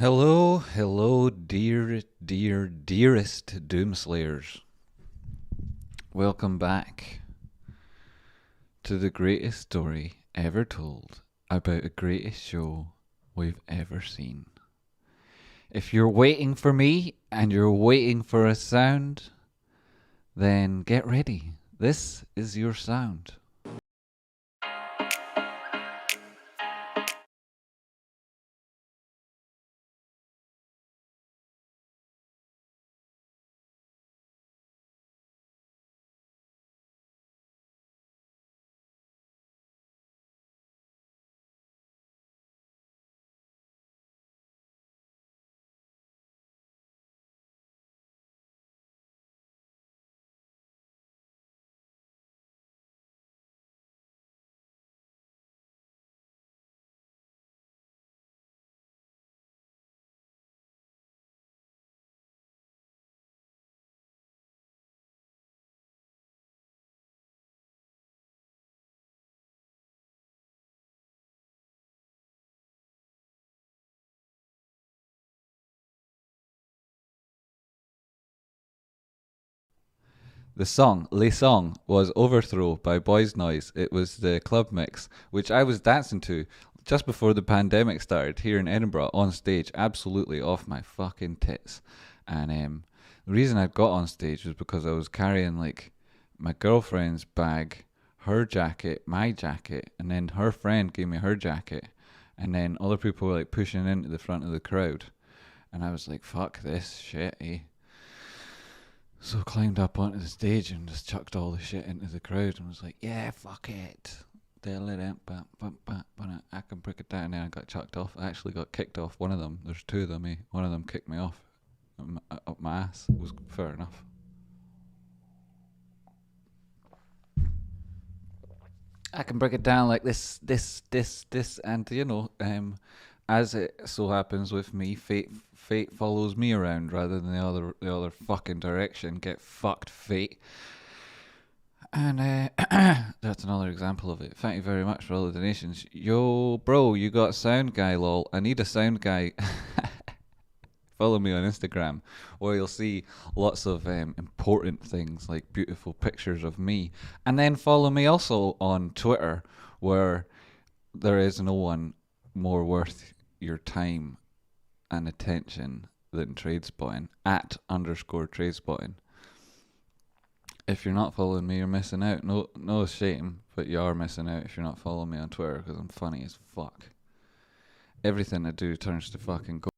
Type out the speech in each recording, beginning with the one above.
Hello, dearest Doomslayers. Welcome back to the greatest story ever told about the greatest show we've ever seen. If you're waiting for me and you're waiting for a sound, then get ready. This is your sound. The song, Les Song, was Overthrow by Boys Noise. It was the club mix, which I was dancing to just before the pandemic started here in Edinburgh on stage, absolutely off my fucking tits. And the reason I got on stage was because I was carrying like my girlfriend's bag, her jacket, my jacket, and then her friend gave me her jacket, and then other people were like pushing into the front of the crowd. And I was like, fuck this shit, eh? So I climbed up onto the stage and just chucked all the shit into the crowd and was like, yeah, fuck it. I can break it down. And then I got chucked off. I actually got kicked off one of them. There's two of them, eh? One of them kicked me off up my ass. It was fair enough. I can break it down like this, and as it so happens with me, fate follows me around rather than the other fucking direction. Get fucked, fate. And that's another example of it. Thank you very much for all the donations. Yo, bro, you got a sound guy, lol. I need a sound guy. Follow me on Instagram, where you'll see lots of important things like beautiful pictures of me. And then follow me also on Twitter, where there is no one more worth your time and attention than Tradespotting, @_Tradespotting. If you're not following me, you're missing out. No shame, but you are missing out if you're not following me on Twitter, because I'm funny as fuck. Everything I do turns to fucking gold.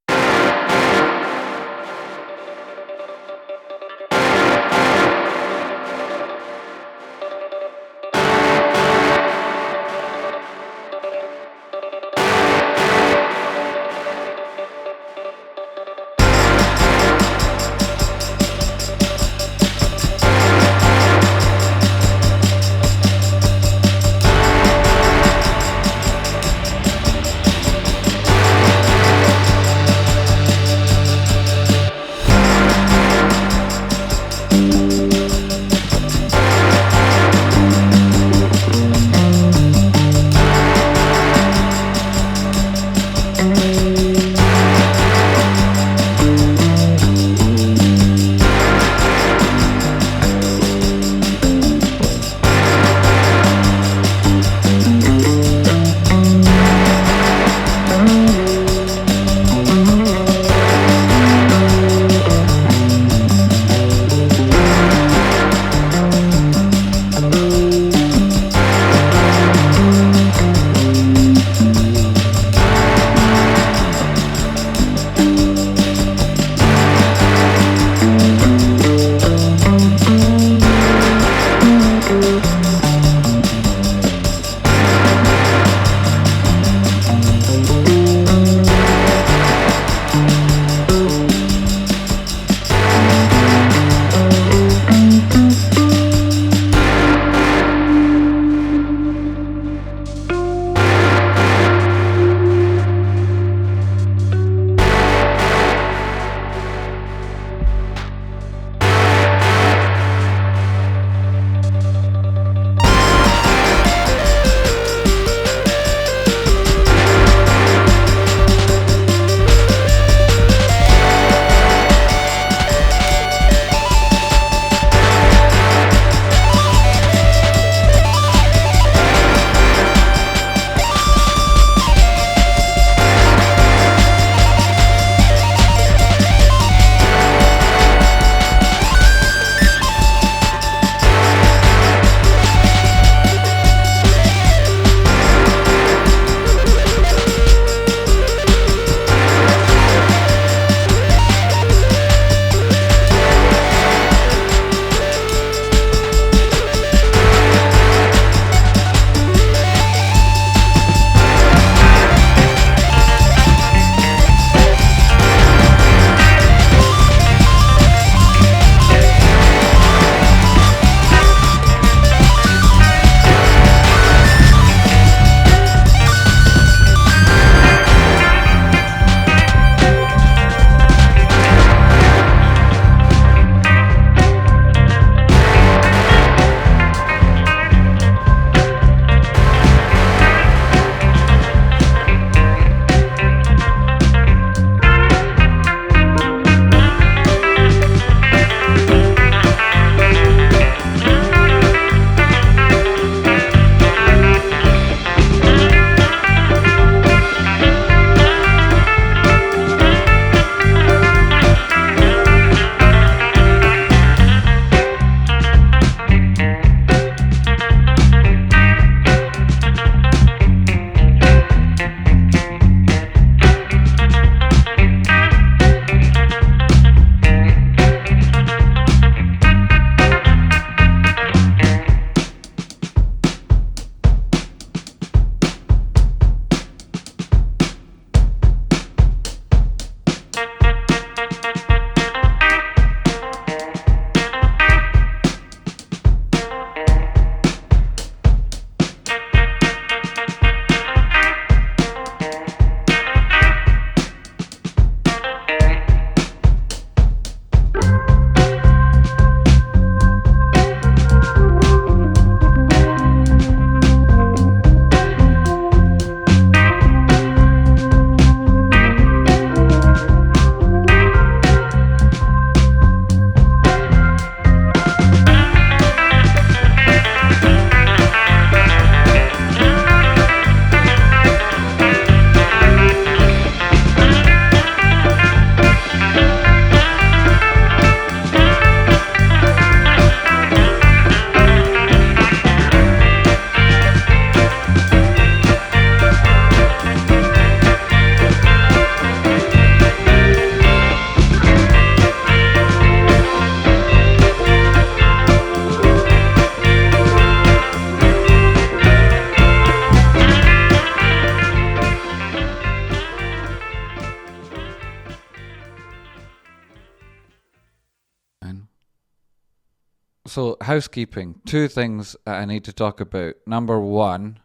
So housekeeping. Two things that I need to talk about. Number one,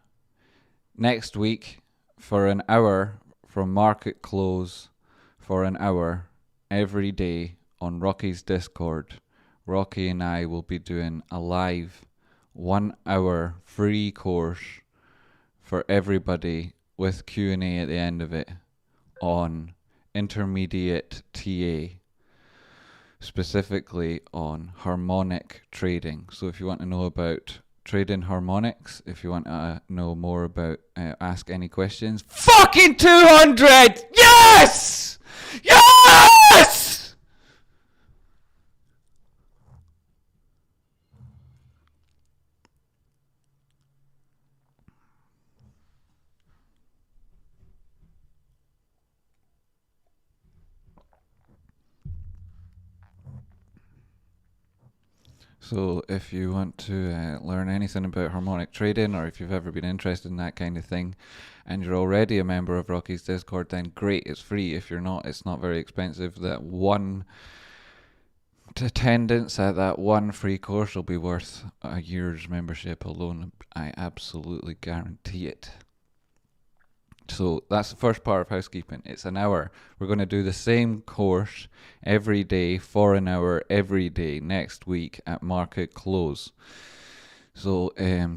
next week for an hour from market close, for an hour every day on Rocky's Discord, Rocky and I will be doing a live 1 hour free course for everybody with Q&A at the end of it on intermediate TA, specifically on harmonic trading. So if you want to know about trading harmonics, if you want to know more about ask any questions, fucking 200! Yes! Yes! So if you want to learn anything about harmonic trading, or if you've ever been interested in that kind of thing, and you're already a member of Rocky's Discord, then great, it's free. If you're not, it's not very expensive. That one attendance at that one free course will be worth a year's membership alone. I absolutely guarantee it. So that's the first part of housekeeping. It's an hour. We're going to do the same course every day for an hour every day next week at market close. So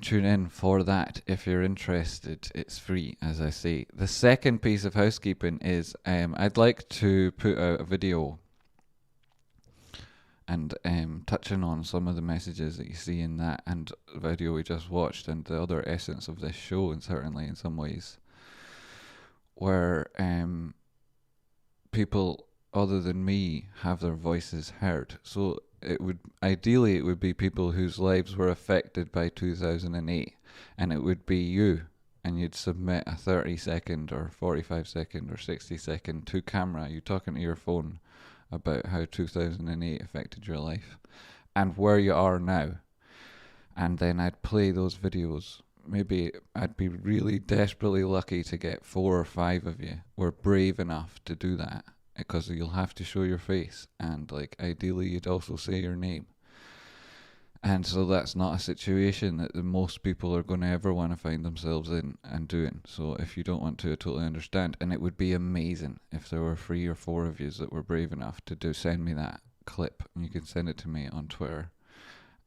tune in for that if you're interested. It's free, as I say. The second piece of housekeeping is I'd like to put out a video and touching on some of the messages that you see in that and the video we just watched and the other essence of this show, and certainly in some ways, where people other than me have their voices heard. So it would be people whose lives were affected by 2008, and it would be you, and you'd submit a 30-second or 45-second or 60-second to camera, you talking to your phone about how 2008 affected your life and where you are now. And then I'd play those videos. Maybe I'd be really desperately lucky to get 4 or 5 of you were brave enough to do that, because you'll have to show your face, and like ideally you'd also say your name. And so that's not a situation that the most people are going to ever want to find themselves in and doing. So if you don't want to, I totally understand. And it would be amazing if there were 3 or 4 of you that were brave enough to send me that clip. And you can send it to me on Twitter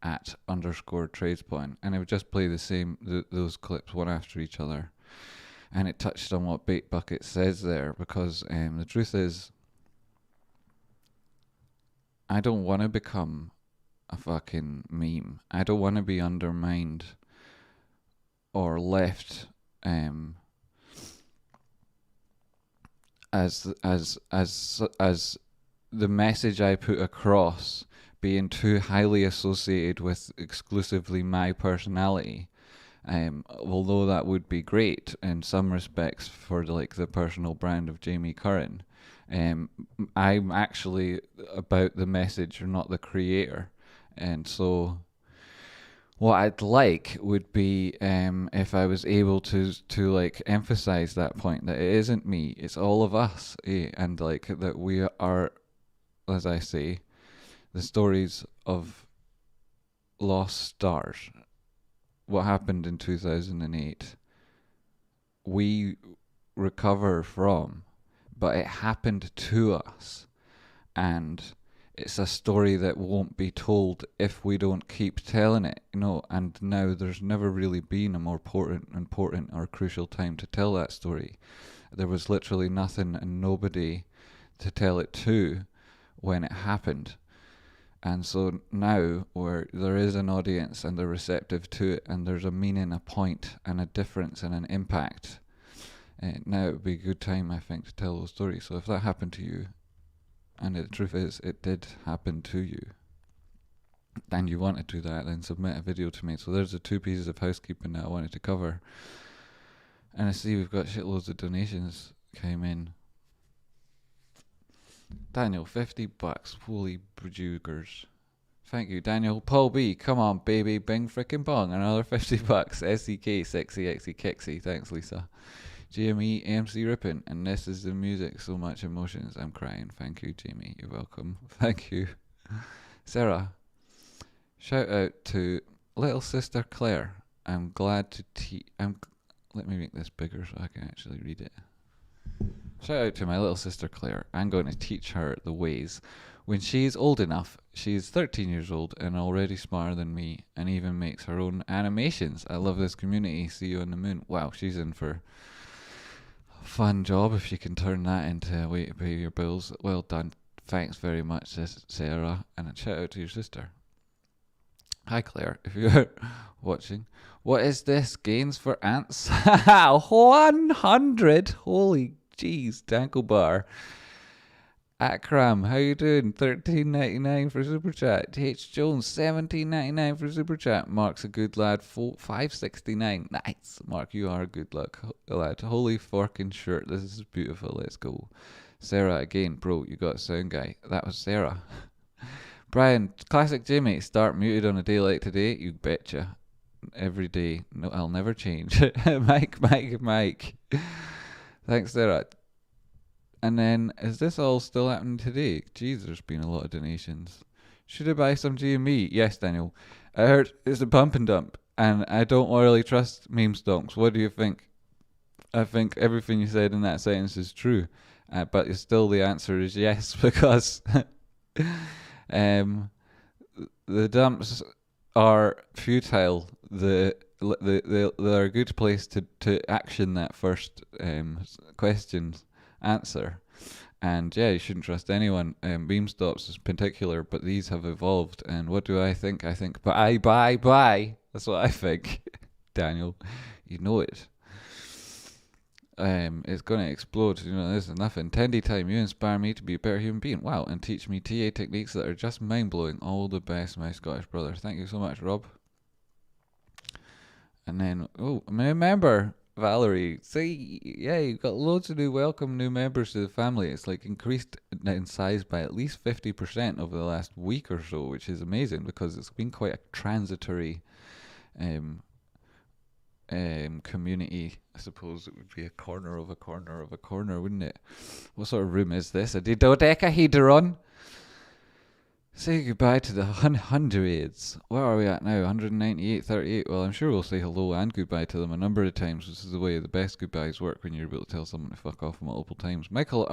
at _Tradespotting, and it would just play the same those clips one after each other. And it touched on what Bait Bucket says there, because the truth is, I don't want to become a fucking meme. I don't want to be undermined or left as the message I put across being too highly associated with exclusively my personality. Although that would be great in some respects for the personal brand of Jamie Curran, I'm actually about the message or not the creator. And so what I'd like would be if I was able to emphasize that point, that it isn't me, it's all of us, and that we are, as I say, the stories of lost stars. What happened in 2008, we recover from, but it happened to us, and it's a story that won't be told if we don't keep telling it, and now there's never really been a more important or crucial time to tell that story. There was literally nothing and nobody to tell it to when it happened. And so now, where there is an audience and they're receptive to it, and there's a meaning, a point, and a difference and an impact, now it would be a good time, I think, to tell those stories. So if that happened to you, and the truth is, it did happen to you, and you want to do that, then submit a video to me. So there's the 2 pieces of housekeeping that I wanted to cover. And I see we've got shitloads of donations came in. Daniel, $50. Holy brujugers. Thank you, Daniel. Paul B, come on, baby. Bing frickin' bong. Another $50. SEK, sexy, exy, kexy. Thanks, Lisa. GME, AMC ripping. And this is the music. So much emotions. I'm crying. Thank you, Jamie. You're welcome. Thank you. Sarah. Shout out to little sister Claire. I'm glad to teach. Let me make this bigger so I can actually read it. Shout out to my little sister Claire. I'm going to teach her the ways. When she's old enough, she's 13 years old and already smarter than me and even makes her own animations. I love this community. See you on the moon. Wow, she's in for a fun job if she can turn that into a way to pay your bills. Well done. Thanks very much, Sarah. And a shout out to your sister. Hi Claire, if you're watching. What is this? Gains for ants? 100! Holy jeez, Danko Akram, how you doing? $13.99 for super chat. H Jones, $17.99 for super chat. Mark's a good lad. $5.69. Nice, Mark, you are a good lad. Holy fucking shirt, this is beautiful. Let's go. Sarah again, bro. You got a sound guy. That was Sarah. Brian, classic Jimmy. Start muted on a day like today. You betcha. Every day. No, I'll never change. Mike. Thanks, Sarah. And then, is this all still happening today? Jeez, there's been a lot of donations. Should I buy some GME? Yes, Daniel. I heard it's a pump and dump, and I don't really trust meme stocks. What do you think? I think everything you said in that sentence is true, but still the answer is yes, because the dumps are futile. They're a good place to action that first question's answer. And yeah, you shouldn't trust anyone. Meme stocks in particular, but these have evolved. And what do I think? I think buy. That's what I think. Daniel, you know it. It's gonna explode. You know, this is nothing. Tendy time, you inspire me to be a better human being. Wow, and teach me TA techniques that are just mind blowing. All the best, my Scottish brother. Thank you so much, Rob. And then, remember, Valerie, see, yeah, you've got loads of welcome new members to the family. It's like increased in size by at least 50% over the last week or so, which is amazing because it's been quite a transitory community. I suppose it would be a corner of a corner of a corner, wouldn't it? What sort of room is this? A dodecahedron? Say goodbye to the hundreds. Where are we at now? 198.38. Well, I'm sure we'll say hello and goodbye to them a number of times. This is the way the best goodbyes work when you're able to tell someone to fuck off multiple times. Michael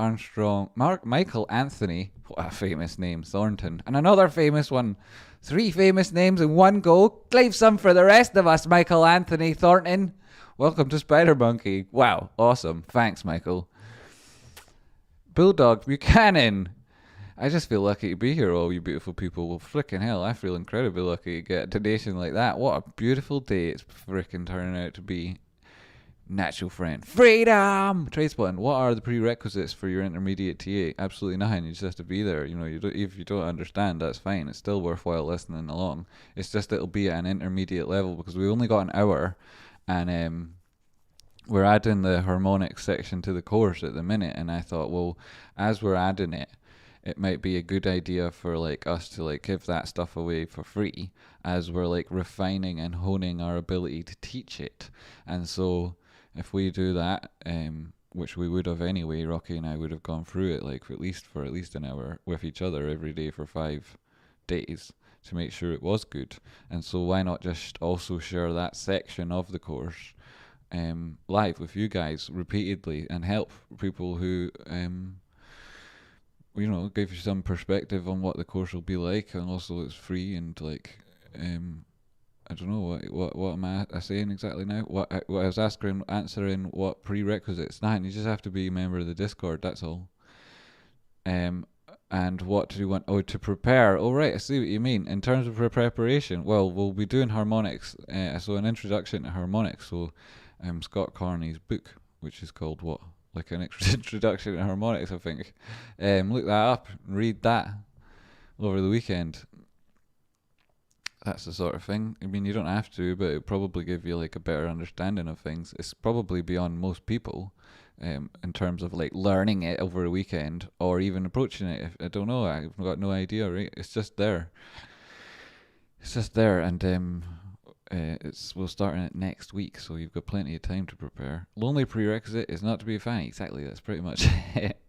Anthony, what a famous name, Thornton. And another famous one. 3 famous names in one go. Leave some for the rest of us, Michael Anthony Thornton. Welcome to Spider Monkey. Wow, awesome. Thanks, Michael. Bulldog Buchanan. I just feel lucky to be here, all you beautiful people. Well, frickin' hell, I feel incredibly lucky to get a donation like that. What a beautiful day it's frickin' turning out to be. Natural friend. Freedom! Tradespotting. What are the prerequisites for your intermediate TA? Absolutely nothing. You just have to be there. You know, if you don't understand, that's fine. It's still worthwhile listening along. It's just it'll be at an intermediate level because we only got an hour, and we're adding the harmonics section to the course at the minute. And I thought, well, as we're adding it, it might be a good idea for like us to like give that stuff away for free as we're like refining and honing our ability to teach it. And so if we do that, which we would have anyway, Rocky and I would have gone through it like for at least an hour with each other every day for 5 days to make sure it was good. And so why not just also share that section of the course live with you guys repeatedly and help people who you know, give you some perspective on what the course will be like, and also it's free and like, I don't know what am I saying exactly now. What I was answering what prerequisites. Nothing. You just have to be a member of the Discord. That's all. And what do you want? Oh, to prepare. Oh, right. I see what you mean. In terms of preparation, well, we'll be doing harmonics. So an introduction to harmonics. So, Scott Carney's book, which is called what? Like an introduction to harmonics, I think. Look that up, read that over the weekend. That's the sort of thing. I mean, you don't have to, but it'll probably give you like a better understanding of things. It's probably beyond most people, in terms of like learning it over a weekend or even approaching it. I don't know. I've got no idea. Right? It's just there. And we'll start on it next week, so you've got plenty of time to prepare. Lonely prerequisite is not to be a fan. Exactly, that's pretty much it.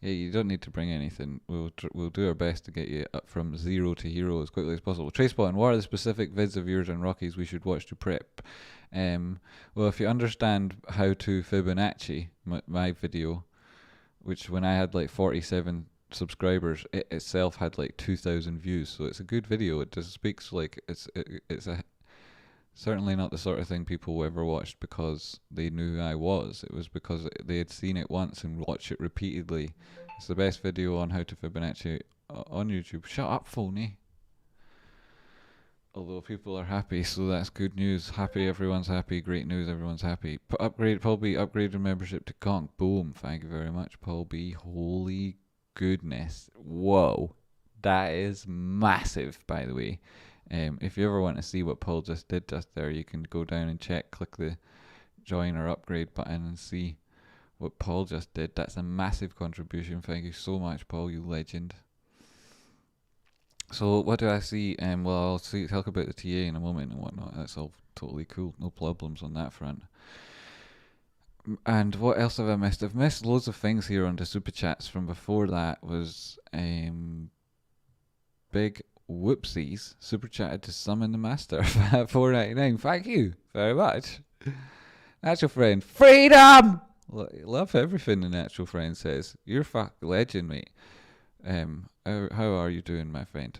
Yeah, you don't need to bring anything. We'll do our best to get you up from 0 to hero as quickly as possible. Tradespotting, what are the specific vids of yours and Rocky's we should watch to prep? Well, if you understand how to Fibonacci, my video, which when I had like 47 subscribers, it itself had like 2,000 views, so it's a good video. It just speaks like it's certainly not the sort of thing people ever watched because they knew who I was. It was because they had seen it once and watched it repeatedly. It's the best video on how to Fibonacci on YouTube. Shut up, phony. Although people are happy, so that's good news. Happy, everyone's happy. Great news, everyone's happy. Paul B, upgraded membership to Conk. Boom. Thank you very much, Paul B. Holy goodness. Whoa. That is massive, by the way. If you ever want to see what Paul just did just there, you can go down and click the join or upgrade button and see what Paul just did. That's a massive contribution. Thank you so much, Paul, you legend. So what do I see? Well, I'll talk about the TA in a moment and whatnot. That's all totally cool. No problems on that front. And what else have I missed? I've missed loads of things here on the super chats from before. That was big whoopsies. Super chatted to summon the master. 4.99. Thank you very much. Natural friend, freedom. Love everything the natural friend says. You're fucking legend, mate. How are you doing, my friend?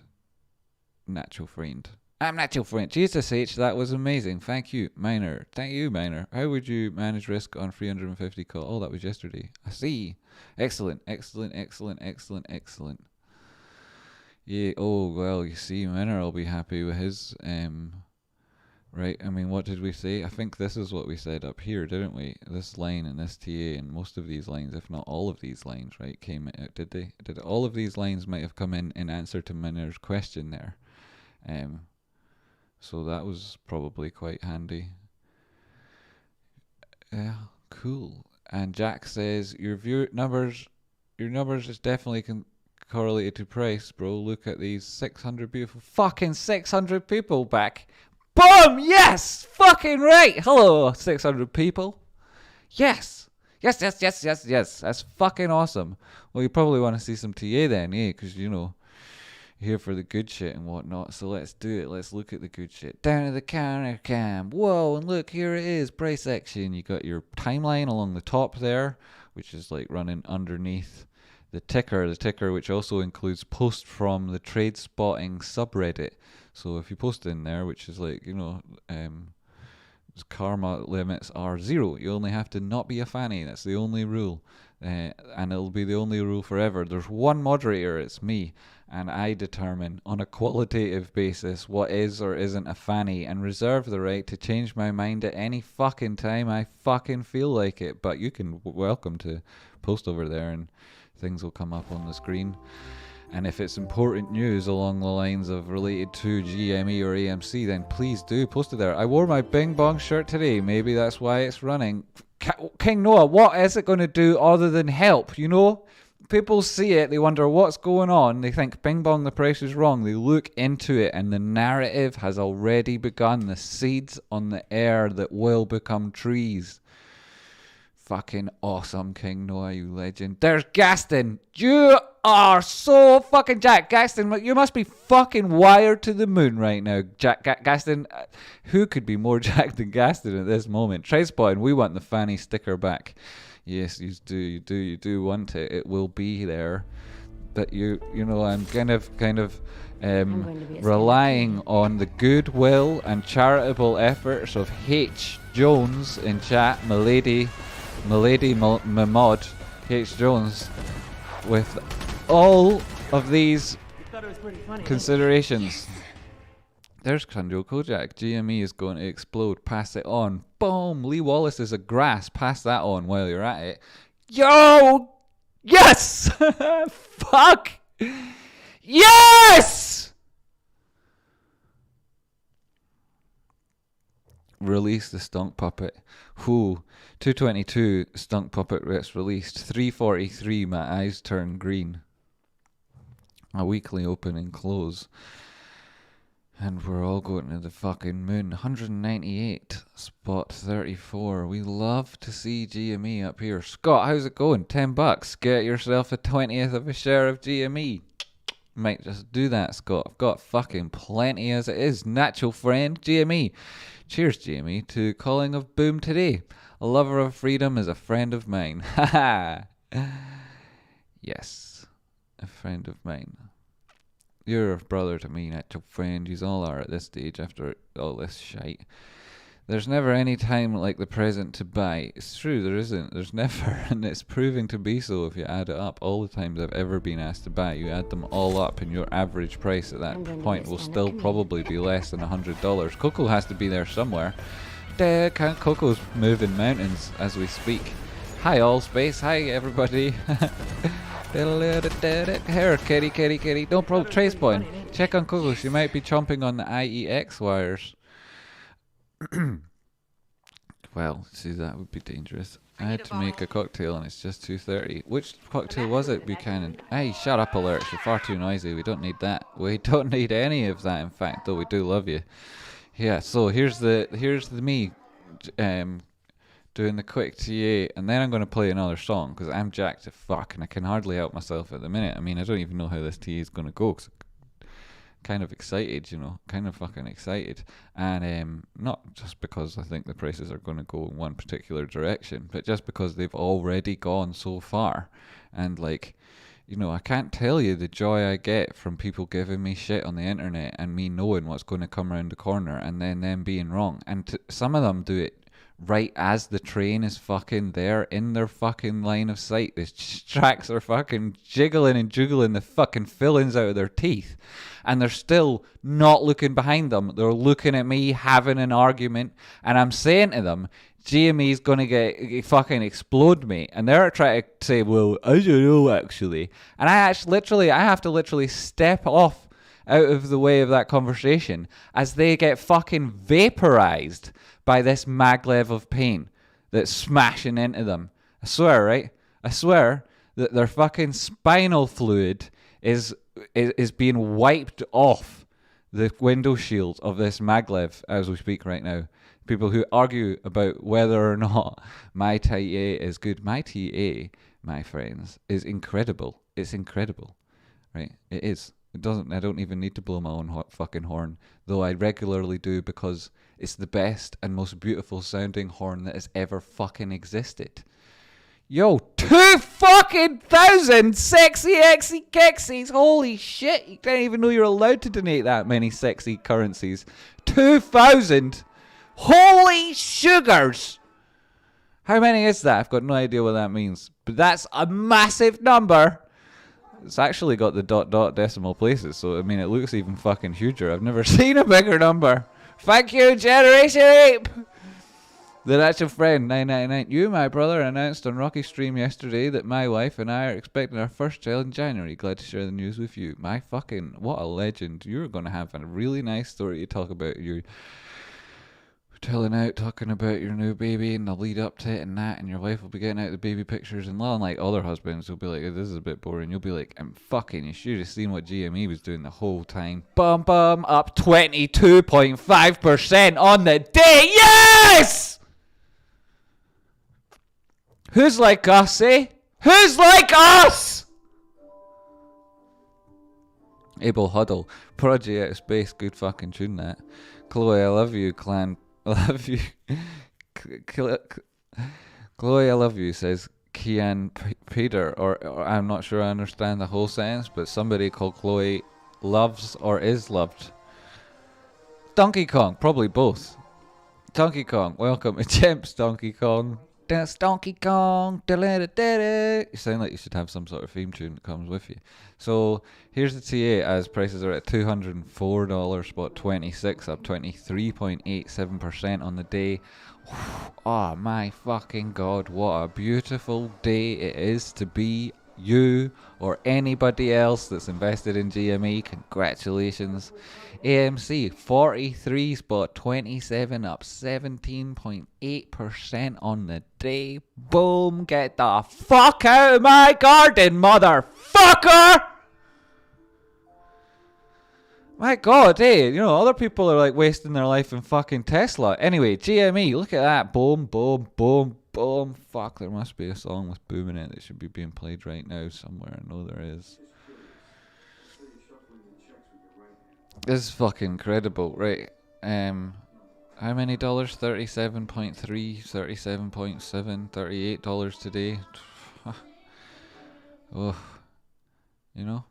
Natural friend. I'm natural friend. Jesus H, that was amazing. Thank you, Miner. Thank you, Miner. How would you manage risk on 350 call? Oh, that was yesterday. I see. Excellent, excellent, excellent, excellent, excellent. Yeah, oh, well, you see, Miner will be happy with his, right, I mean, what did we say? I think this is what we said up here, didn't we? This line and this TA and most of these lines, if not all of these lines, right, came out, did they? All of these lines might have come in answer to Miner's question there. So that was probably quite handy. Yeah, cool. And Jack says, your numbers is definitely correlated to price, bro. Look at these 600 beautiful, fucking 600 people back. Boom! Yes! Fucking right! Hello, 600 people. Yes! Yes, yes, yes, yes, yes. That's fucking awesome. Well, you probably want to see some TA then, yeah? Because, you know, you're here for the good shit and whatnot. So let's do it. Let's look at the good shit. Down to the counter cam. Whoa, and look, here it is. Price action. You got your timeline along the top there, which is like running underneath the ticker which also includes posts from the Tradespotting subreddit. So if you post in there, which is like, you know, karma limits are 0. You only have to not be a fanny. That's the only rule. And it'll be the only rule forever. There's one moderator, it's me, and I determine on a qualitative basis what is or isn't a fanny and reserve the right to change my mind at any fucking time I fucking feel like it. But you can welcome to post over there and things will come up on the screen. And if it's important news along the lines of related to GME or AMC, then please do post it there. I wore my Bing Bong shirt today. Maybe that's why it's running. King Noah, what is it going to do other than help? You know, people see it, they wonder what's going on. They think Bing Bong, the price is wrong. They look into it and the narrative has already begun. The seeds on the air that will become trees. Fucking awesome, King Noah, you legend. There's Gaston. You are so fucking Jack. Gaston, you must be fucking wired to the moon right now. Gaston, who could be more Jack than Gaston at this moment? Tradespotting, we want the fanny sticker back. Yes, you do want it. It will be there. But you know, I'm kind of relying on the goodwill and charitable efforts of H. Jones in chat, Milady Mamod, H. Jones, with all of these considerations. There's Kandril Kojak. GME is going to explode. Pass it on. Boom. Lee Wallace is a grass. Pass that on while you're at it. Yo! Yes! Fuck! Yes! Release the Stunk Puppet. Whoo. 222 Stunk Puppet gets released. 343 my eyes turn green. A weekly open and close. And we're all going to the fucking moon. 198, spot 34. We love to see GME up here. Scott, how's it going? $10. Get yourself a 20th of a share of GME. Might just do that, Scott. I've got fucking plenty as it is. Natural friend, GME. Cheers, GME, to calling of Boom today. A lover of freedom is a friend of mine. Ha ha. Yes, a friend of mine. You're a brother to me, natural friend. Yous all are at this stage after all this shite. There's never any time like the present to buy. It's true, there isn't. There's never, and it's proving to be so if you add it up. All the times I've ever been asked to buy, you add them all up, and your average price at that point will still probably be less than $100. Coco has to be there somewhere. Coco's moving mountains as we speak. Hi, Allspace. Hi, everybody. Here, kitty. No problem. Tradespotting. Check on Coco. She might be chomping on the IEX wires. Well, see, that would be dangerous. I had to make a cocktail and it's just 2:30. Which cocktail was it, Buchanan? Hey, shut up, Alert. You're far too noisy. We don't need that. We don't need any of that, in fact, though we do love you. Yeah, so here's the me doing the quick TA, and then I'm going to play another song because I'm jacked to fuck and I can hardly help myself at the minute. I mean, I don't even know how this TA is going to go because I'm kind of excited, kind of fucking excited. And not just because I think the prices are going to go in one particular direction, but just because they've already gone so far. And like, I can't tell you the joy I get from people giving me shit on the internet and me knowing what's going to come around the corner and then them being wrong. And some of them do it right as the train is fucking there in their fucking line of sight. The tracks are fucking jiggling and juggling the fucking fillings out of their teeth. And they're still not looking behind them. They're looking at me having an argument. And I'm saying to them, GME's going to get fucking explode, mate. And they're trying to say, well, I don't know, actually. And I have to literally step off out of the way of that conversation as they get fucking vaporized by this maglev of pain that's smashing into them. I swear, right? I swear that their fucking spinal fluid is being wiped off the window shield of this maglev as we speak right now. People who argue about whether or not my TA is good. My TA, my friends, is incredible. It's incredible, right? It is. I don't even need to blow my own fucking horn, though I regularly do because it's the best and most beautiful sounding horn that has ever fucking existed. Yo, 2,000 sexy exy kexies. Holy shit, you didn't even know you're allowed to donate that many sexy currencies. 2,000. Holy sugars. How many is that? I've got no idea what that means. But that's a massive number. It's actually got the ... decimal places, so I mean it looks even fucking huger. I've never seen a bigger number. Thank you, Generation Ape! The natural friend, 999. You, my brother, announced on Rocky Stream yesterday that my wife and I are expecting our first child in January. Glad to share the news with you. My fucking, what a legend. You're going to have a really nice story to talk about. You're talking about your new baby and the lead up to it and that, and your wife will be getting out the baby pictures, and unlike other husbands, will be like, this is a bit boring. You'll be like, you should have seen what GME was doing the whole time. Up 22.5% on the day. Yes! Who's like us, eh? Who's like us? Abel Huddle. Prodigy out of space. Good fucking tune, that. Chloe, I love you, clan. I love you. Chloe, I love you, says Kian Peter. Or I'm not sure I understand the whole sentence, but somebody called Chloe loves or is loved. Donkey Kong. Probably both. Donkey Kong. Welcome to Chimps, Donkey Kong. That's Donkey Kong. You sound like you should have some sort of theme tune that comes with you. So here's the TA as prices are at $204, spot 26, up 23.87% on the day. Oh my fucking god, what a beautiful day it is to be you or anybody else that's invested in GME. Congratulations. AMC 43 spot 27, up 17.8% on the day. Boom, get the fuck out of my garden, motherfucker! My God, hey, you know, other people are like wasting their life in fucking Tesla. Anyway, GME, look at that. Boom, boom, boom, boom. Fuck, there must be a song with boom in it that should be being played right now somewhere. I know there is. This is fucking incredible, right? How many dollars? 37.3, 37.7, $38 today. Oh, you know?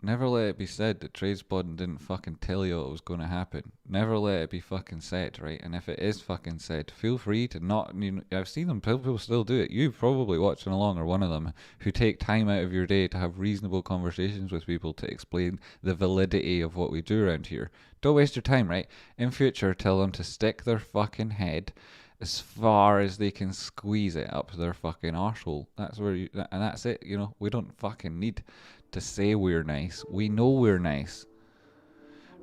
Never let it be said that Tradespotting didn't fucking tell you what was going to happen. Never let it be fucking said, right? And if it is fucking said, feel free to not. You know, I've seen them. People still do it. You probably watching along are one of them who take time out of your day to have reasonable conversations with people to explain the validity of what we do around here. Don't waste your time, right? In future, tell them to stick their fucking head as far as they can squeeze it up their fucking arsehole. That's where you, and that's it. You know, we don't fucking need to say we're nice. We know we're nice.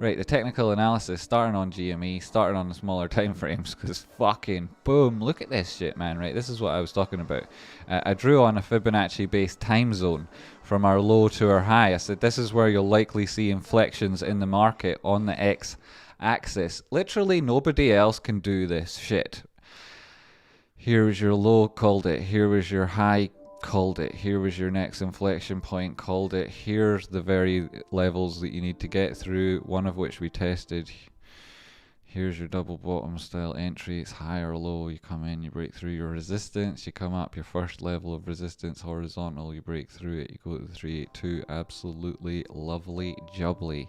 Right, the technical analysis starting on GME, starting on the smaller time frames, because fucking boom, look at this shit, man. Right, this is what I was talking about. I drew on a Fibonacci-based time zone from our low to our high. I said this is where you'll likely see inflections in the market on the X-axis. Literally, nobody else can do this shit. Here was your low, called it. Here was your high, called it. Here was your next inflection point, called it. Here's the very levels that you need to get through, one of which we tested. Here's your double bottom style entry. It's high or low. You come in, you break through your resistance. You come up your first level of resistance, horizontal. You break through it. You go to the 382. Absolutely lovely jubbly.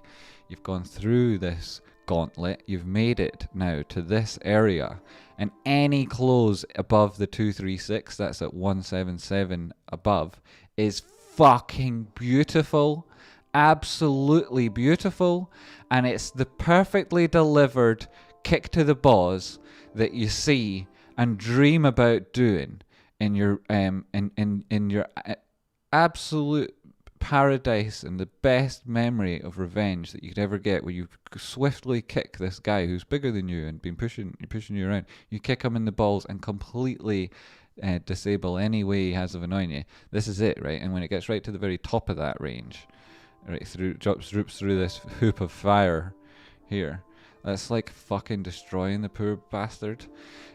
You've gone through this gauntlet. You've made it now to this area. And any close above the 236, that's at 177 above, is fucking beautiful. Absolutely beautiful. And it's the perfectly delivered kick to the balls that you see and dream about doing in your in your absolute paradise and the best memory of revenge that you could ever get, where you swiftly kick this guy who's bigger than you and been pushing you around. You kick him in the balls and completely disable any way he has of annoying you. This is it, right? And when it gets right to the very top of that range, right through, droops through this hoop of fire here. That's like fucking destroying the poor bastard.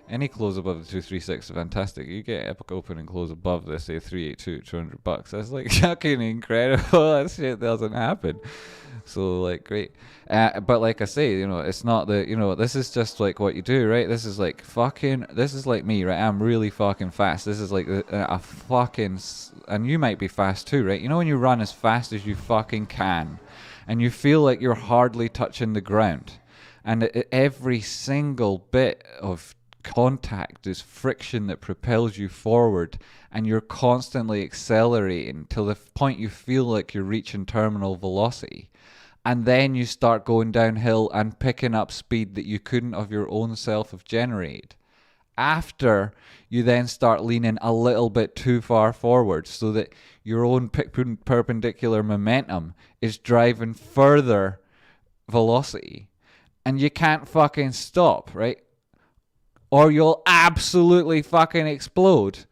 Any close above the 236 is fantastic. You get epic open and close above this, say 382, $200. That's like fucking incredible. That shit doesn't happen. So like great. But like I say, you know, it's not the, you know, this is just like what you do, right? This is like fucking, this is like me, right? I'm really fucking fast. This is like a fucking, and you might be fast too, right? You know when you run as fast as you fucking can and you feel like you're hardly touching the ground, and every single bit of contact is friction that propels you forward, and you're constantly accelerating till the point you feel like you're reaching terminal velocity, and then you start going downhill and picking up speed that you couldn't of your own self have generated. After you then start leaning a little bit too far forward so that your own perpendicular momentum is driving further velocity, and you can't fucking stop, right? Or you'll absolutely fucking explode.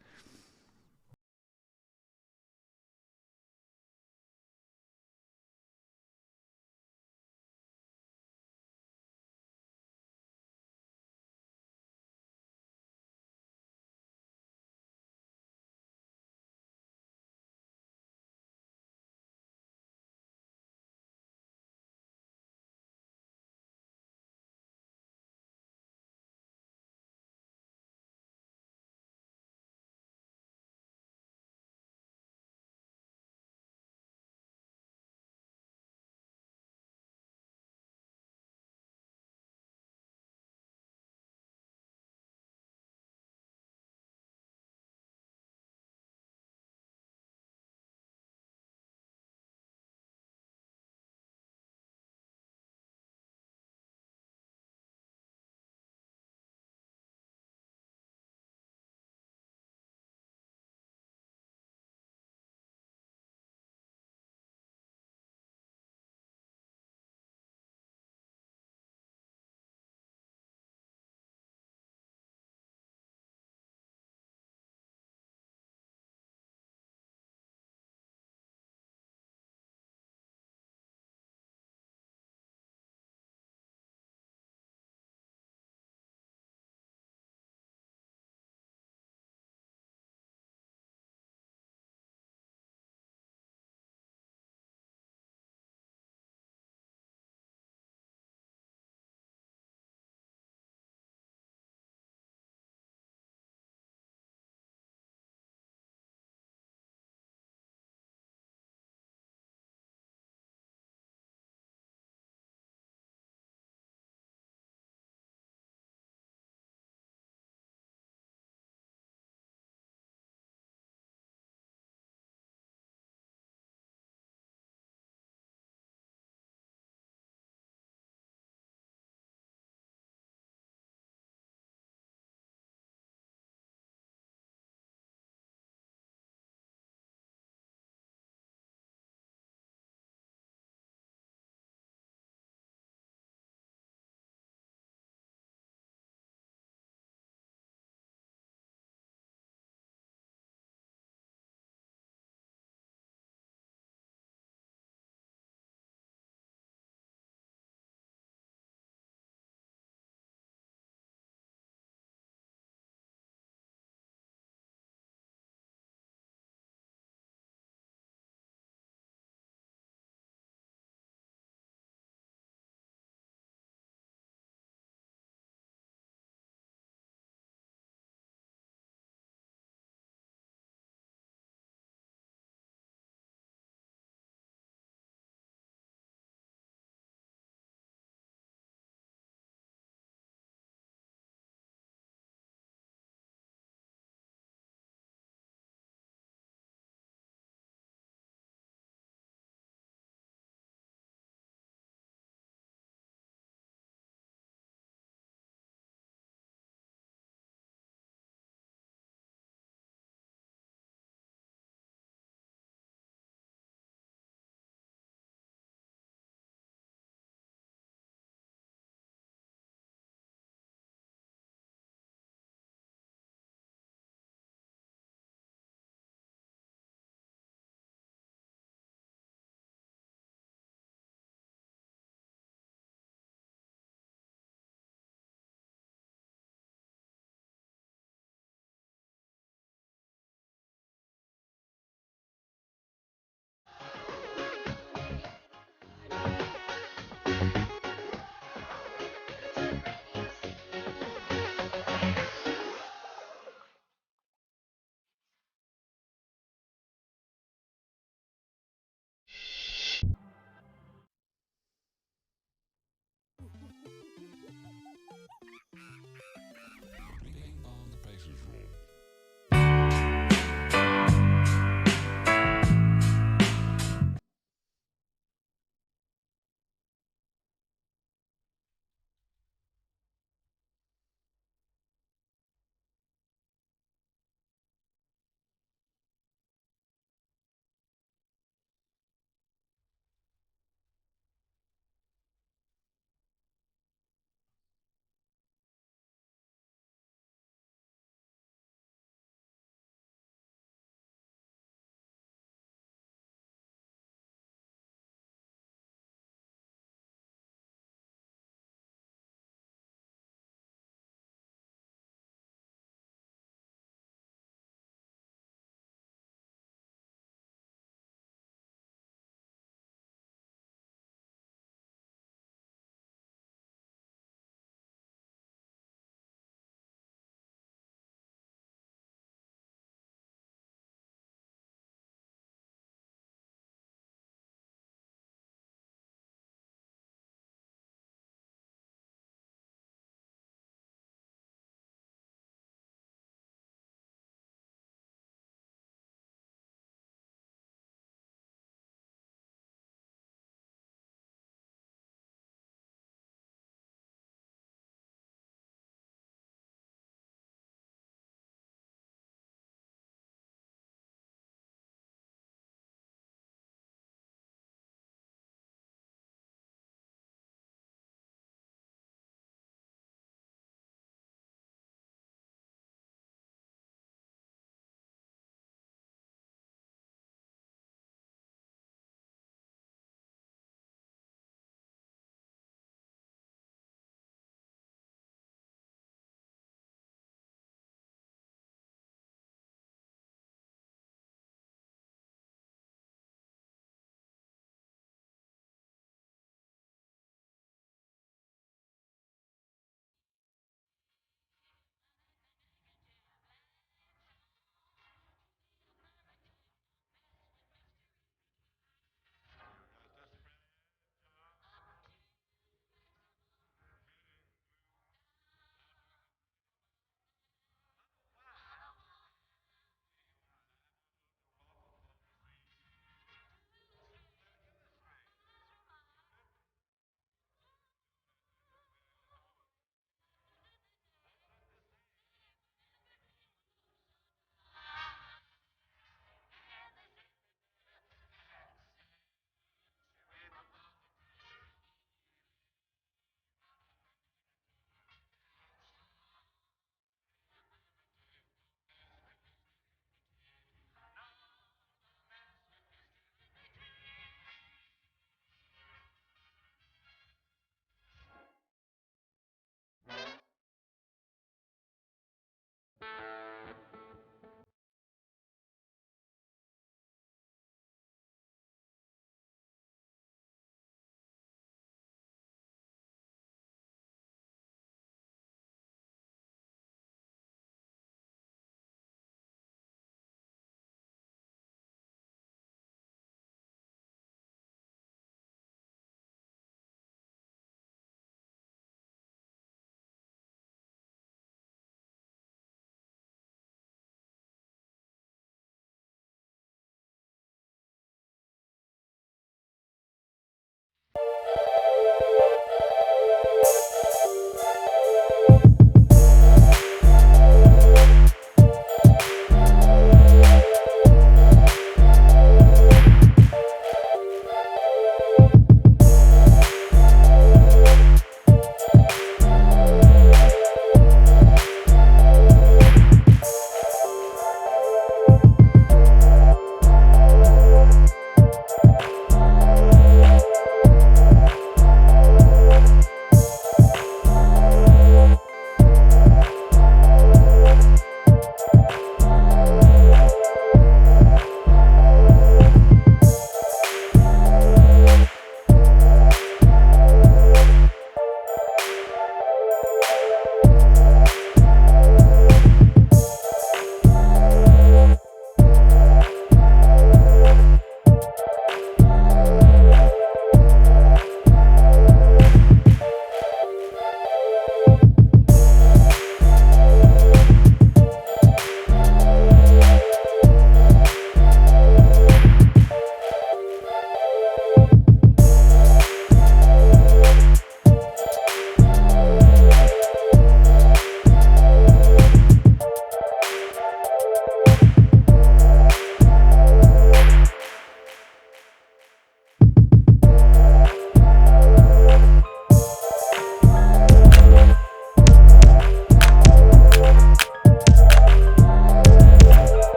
is wrong.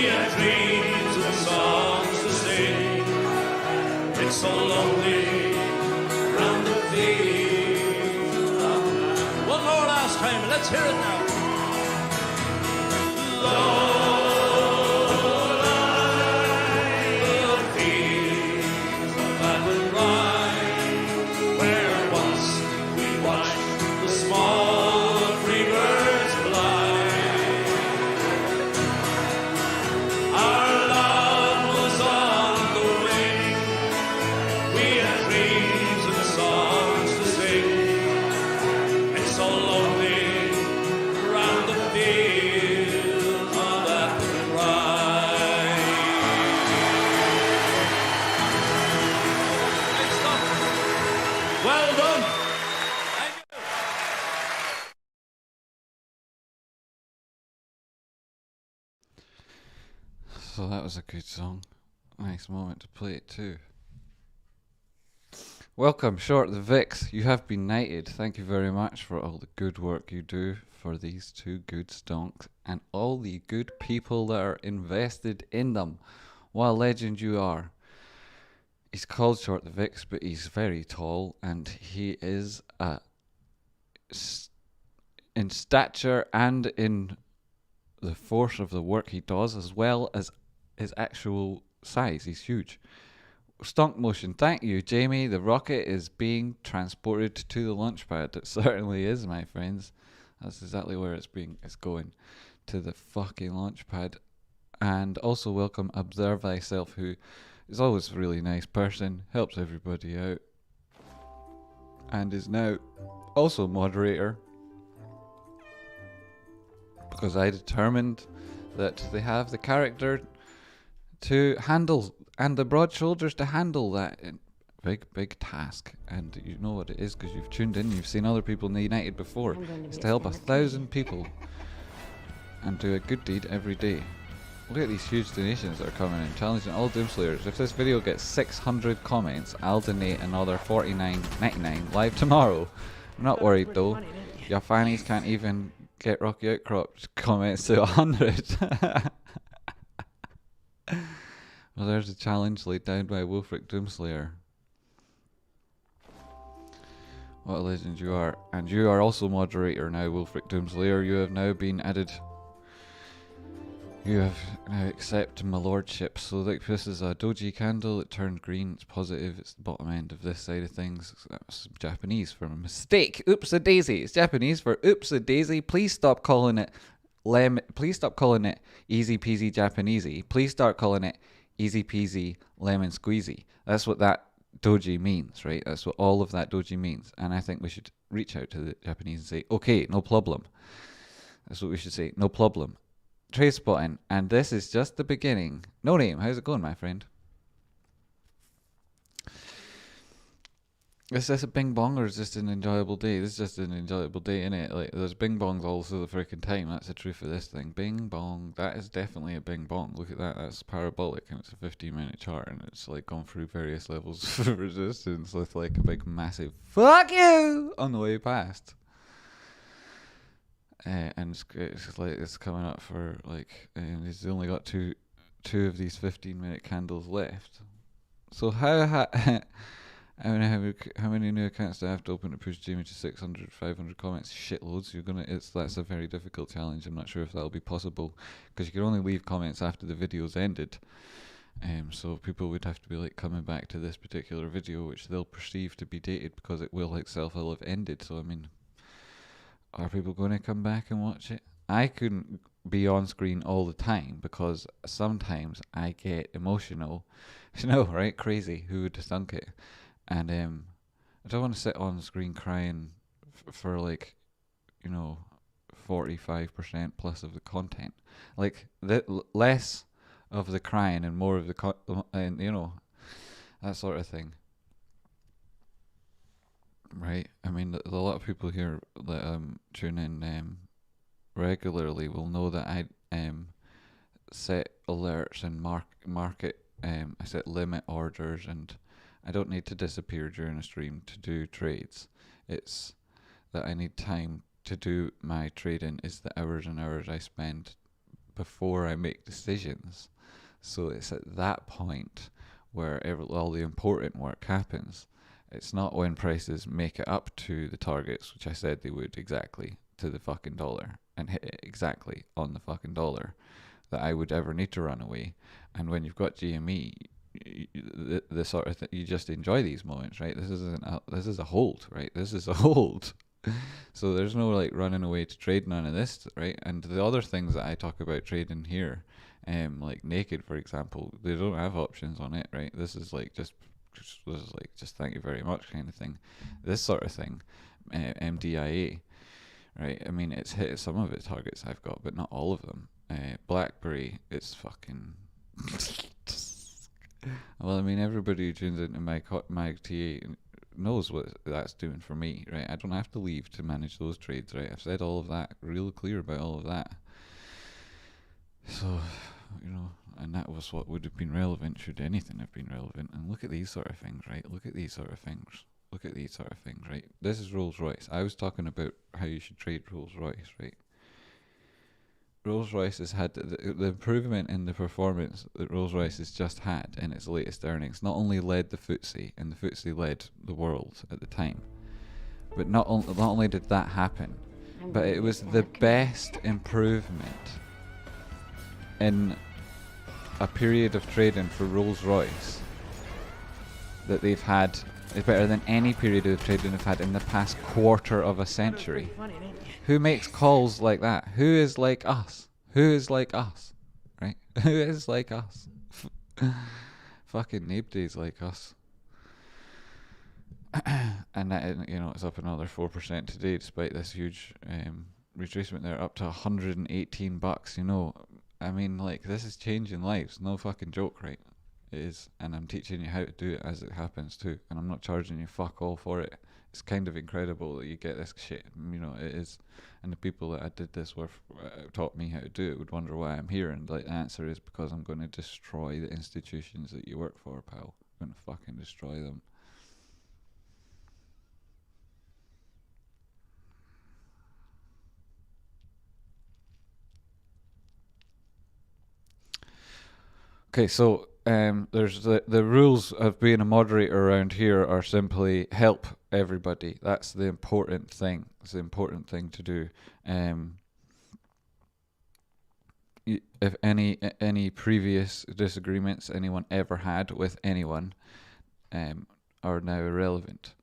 have dreams and songs to sing. It's so lonely round the field. One more last time, let's hear it now. Well done. Thank you. So that was a good song. Nice moment to play it too. Welcome, Short the Vix. You have been knighted. Thank you very much for all the good work you do for these two good stonks and all the good people that are invested in them. What a legend you are. He's called Short the Vix, but he's very tall and he is in stature and in the force of the work he does, as well as his actual size. He's huge. Stonk motion, thank you, Jamie. The rocket is being transported to the launch pad. It certainly is, my friends. That's exactly where it's going, to the fucking launch pad. And also welcome Observe Thyself, who is always a really nice person, helps everybody out, and is now also moderator, because I determined that they have the character to handle and the broad shoulders to handle that big task. And you know what it is because you've tuned in, you've seen other people in the United before. It's to help 1,000 people and do a good deed every day. Look at these huge donations that are coming in, challenging all Doomslayers. If this video gets 600 comments, I'll donate another $49.99 live tomorrow. I'm not worried though. Your fannies can't even get Rocky Outcrops comments to 100. Well, there's a challenge laid down by Wolfric Doomslayer. What a legend you are. And you are also moderator now, Wolfric Doomslayer. You have now been added. You have now accepted my lordship. So like, this is a doji candle. It turned green. It's positive. It's the bottom end of this side of things. That's Japanese for a mistake. Oops-a-daisy. It's Japanese for oops-a-daisy. Please stop calling it Please stop calling it easy peasy Japanesey. Please start calling it easy peasy lemon squeezy. That's what that doji means, right? That's what all of that doji means. And I think we should reach out to the Japanese and say, okay, no problem. That's what we should say, no problem. Tradespotting, and this is just the beginning. No Name, how's it going, my friend? Is this a bing bong or is this an enjoyable day? This is just an enjoyable day, innit? Like, there's bing bongs all through the freaking time. That's the truth of this thing. Bing bong. That is definitely a bing bong. Look at that. That's parabolic and it's a 15-minute chart and it's like gone through various levels of resistance with like a big massive fuck you on the way past. And it's like it's coming up for like, he's only got two of these 15-minute candles left. So how many new accounts do I have to open to push Jamie to 600, 500 comments? Shitloads. That's a very difficult challenge. I'm not sure if that'll be possible because you can only leave comments after the video's ended. So people would have to be like coming back to this particular video, which they'll perceive to be dated because it will itself will have ended. So I mean, are people going to come back and watch it? I couldn't be on screen all the time because sometimes I get emotional. You know, right? Crazy. Who would have thunk it? And I don't want to sit on screen crying for like, 45% plus of the content. Like less of the crying and more of the and that sort of thing. Right? I mean, a lot of people here that tune in regularly will know that I set alerts and market. I set limit orders and I don't need to disappear during a stream to do trades. It's that I need time to do my trading. Is the hours and hours I spend before I make decisions. So it's at that point where all the important work happens. It's not when prices make it up to the targets, which I said they would exactly to the fucking dollar and hit it exactly on the fucking dollar, that I would ever need to run away. And when you've got GME, the sort of you just enjoy these moments, right? This is a hold, right? This is a hold. So there's no like running away to trade, none of this, right? And the other things that I talk about trading here, like Naked, for example, they don't have options on it, right? This is like just thank you very much kind of thing. This sort of thing, MDIA, right? I mean, it's hit some of its targets I've got, but not all of them. BlackBerry, it's fucking. Well, I mean, everybody who tunes into my TA knows what that's doing for me, right? I don't have to leave to manage those trades, right? I've said all of that, real clear about all of that. So, and that was what would have been relevant should anything have been relevant. And look at these sort of things, right? Look at these sort of things, right? This is Rolls Royce. I was talking about how you should trade Rolls Royce, right? Rolls Royce has had the improvement in the performance that Rolls Royce has just had in its latest earnings. Not only led the FTSE, and the FTSE led the world at the time, but not only did that happen, but it was the best improvement in a period of trading for Rolls Royce that they've had. It's better than any period of trading they've had in the past quarter of a century. Who makes calls like that? Who is like us? Right? Who is like us? Fucking nobody's like us. And that, it's up another 4% today, despite this huge retracement there, up to $118. I mean, like, this is changing lives. No fucking joke, right? It is. And I'm teaching you how to do it as it happens too. And I'm not charging you fuck all for it. It's kind of incredible that you get this shit. It is. And the people that I did this with taught me how to do it would wonder why I'm here. And like, the answer is because I'm going to destroy the institutions that you work for, pal. I'm going to fucking destroy them. Okay, so there's the rules of being a moderator around here are simply help everybody. That's the important thing. It's the important thing to do. If any previous disagreements anyone ever had with anyone are now irrelevant.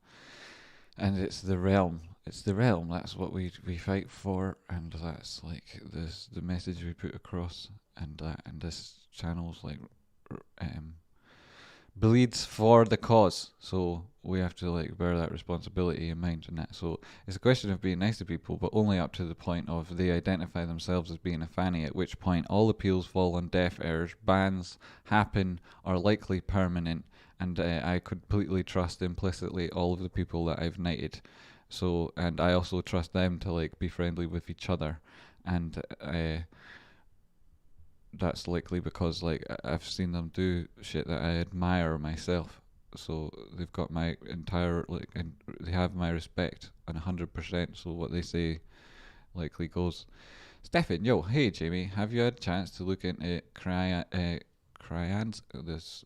And it's the realm. It's the realm. That's what we fight for, and that's like the message we put across, and this channel's like bleeds for the cause, so we have to like bear that responsibility in mind and that. So it's a question of being nice to people, but only up to the point of they identify themselves as being a fanny, at which point all appeals fall on deaf ears, bans happen, are likely permanent, and I completely trust implicitly all of the people that I've knighted. So, and I also trust them to like be friendly with each other, and that's likely because like I've seen them do shit that I admire myself. So they've got my entire and they have my respect and 100%. So what they say likely goes. Stefan, yo, hey Jamie, have you had a chance to look into Cryan's this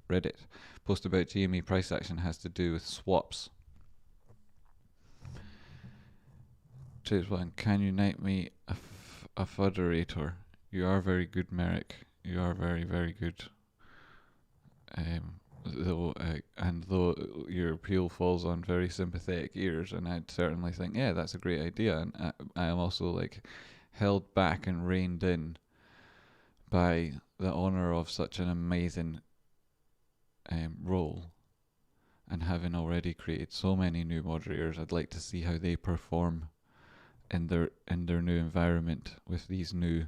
Reddit post about GME price action has to do with swaps? Tradespotting, can you knight me a fuderator? You are very good, Merrick. You are very, very good. Though your appeal falls on very sympathetic ears, and I'd certainly think, yeah, that's a great idea. And I am also like held back and reined in by the honor of such an amazing role, and having already created so many new moderators, I'd like to see how they perform in their new environment with these new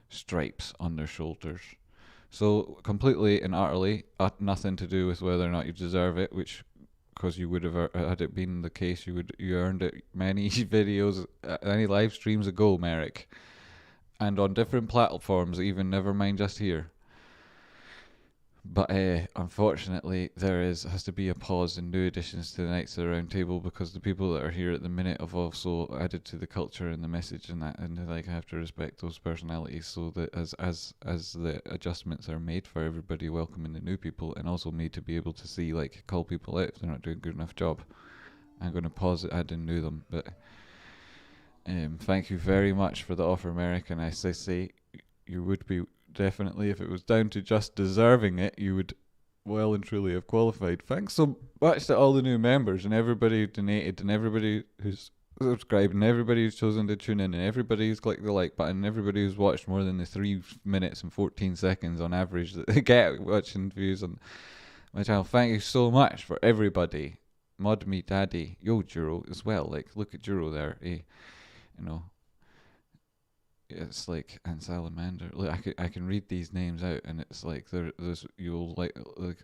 stripes on their shoulders. So completely and utterly nothing to do with whether or not you deserve it, which, because you would have, had it been the case, you earned it many videos, many live streams ago, Merrick, and on different platforms, even, never mind just here. But unfortunately, has to be a pause in new additions to the Knights of the Round Table because the people that are here at the minute have also added to the culture and the message and that, and like I have to respect those personalities. So that as the adjustments are made for everybody welcoming the new people, and also me to be able to see like call people out if they're not doing a good enough job, I'm going to pause it. I didn't know them, but thank you very much for the offer, American. As I say, you would be. Definitely, if it was down to just deserving it, you would well and truly have qualified. Thanks so much to all the new members and everybody who donated and everybody who's subscribed and everybody who's chosen to tune in and everybody who's clicked the like button and everybody who's watched more than the 3 minutes and 14 seconds on average that they get watching views on my channel. Thank you so much for everybody. Mod me daddy. Yo, Juro as well. Like, look at Juro there. You know, it's like and salamander. Like I can read these names out, and it's like there's you'll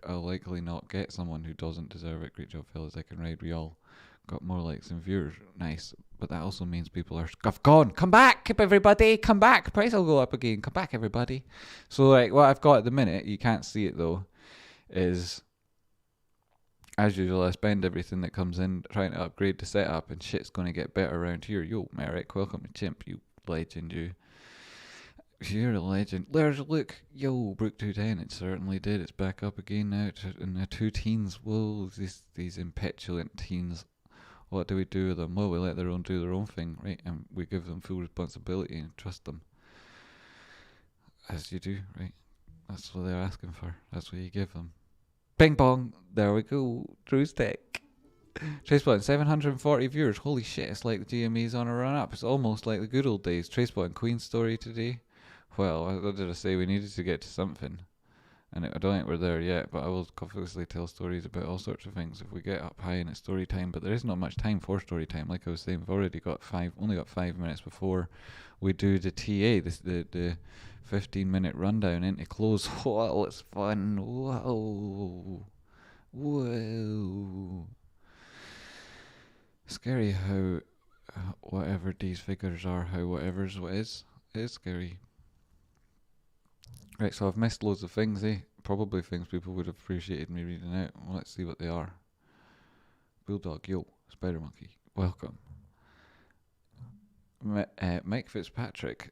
I'll likely not get someone who doesn't deserve it. Great job, fellas. I can read. We all got more likes than viewers. Nice, but that also means people are gone. Come back, everybody. Come back. Price will go up again. Come back, everybody. So like what I've got at the minute, you can't see it though, is as usual, I spend everything that comes in trying to upgrade the setup, and shit's going to get better around here. Yo, Merrick, welcome to Chimp, you legend, you. You're a legend. Look, yo, Brook 210, it certainly did. It's back up again now in the 2 teens. Whoa, these impetulant teens. What do we do with them? Well, we let do their own thing, right? And we give them full responsibility and trust them. As you do, right? That's what they're asking for. That's what you give them. Bing bong. There we go. Drew's Tech. Tradespotting, 740 viewers. Holy shit, it's like the GME's on a run up. It's almost like the good old days. Tradespotting Queen's story today. Well, what did I say? We needed to get to something. And I don't think we're there yet, but I will obviously tell stories about all sorts of things if we get up high and it's story time. But there is not much time for story time. Like I was saying, we've already got only got 5 minutes before we do the TA, the 15-minute rundown into close. Whoa, it's fun. Whoa. Whoa. Scary how whatever these figures are, how whatever's what is. It is scary. Right, so I've missed loads of things, Probably things people would have appreciated me reading out. Well, let's see what they are. Bulldog, yo, Spider Monkey, welcome. Mike Fitzpatrick.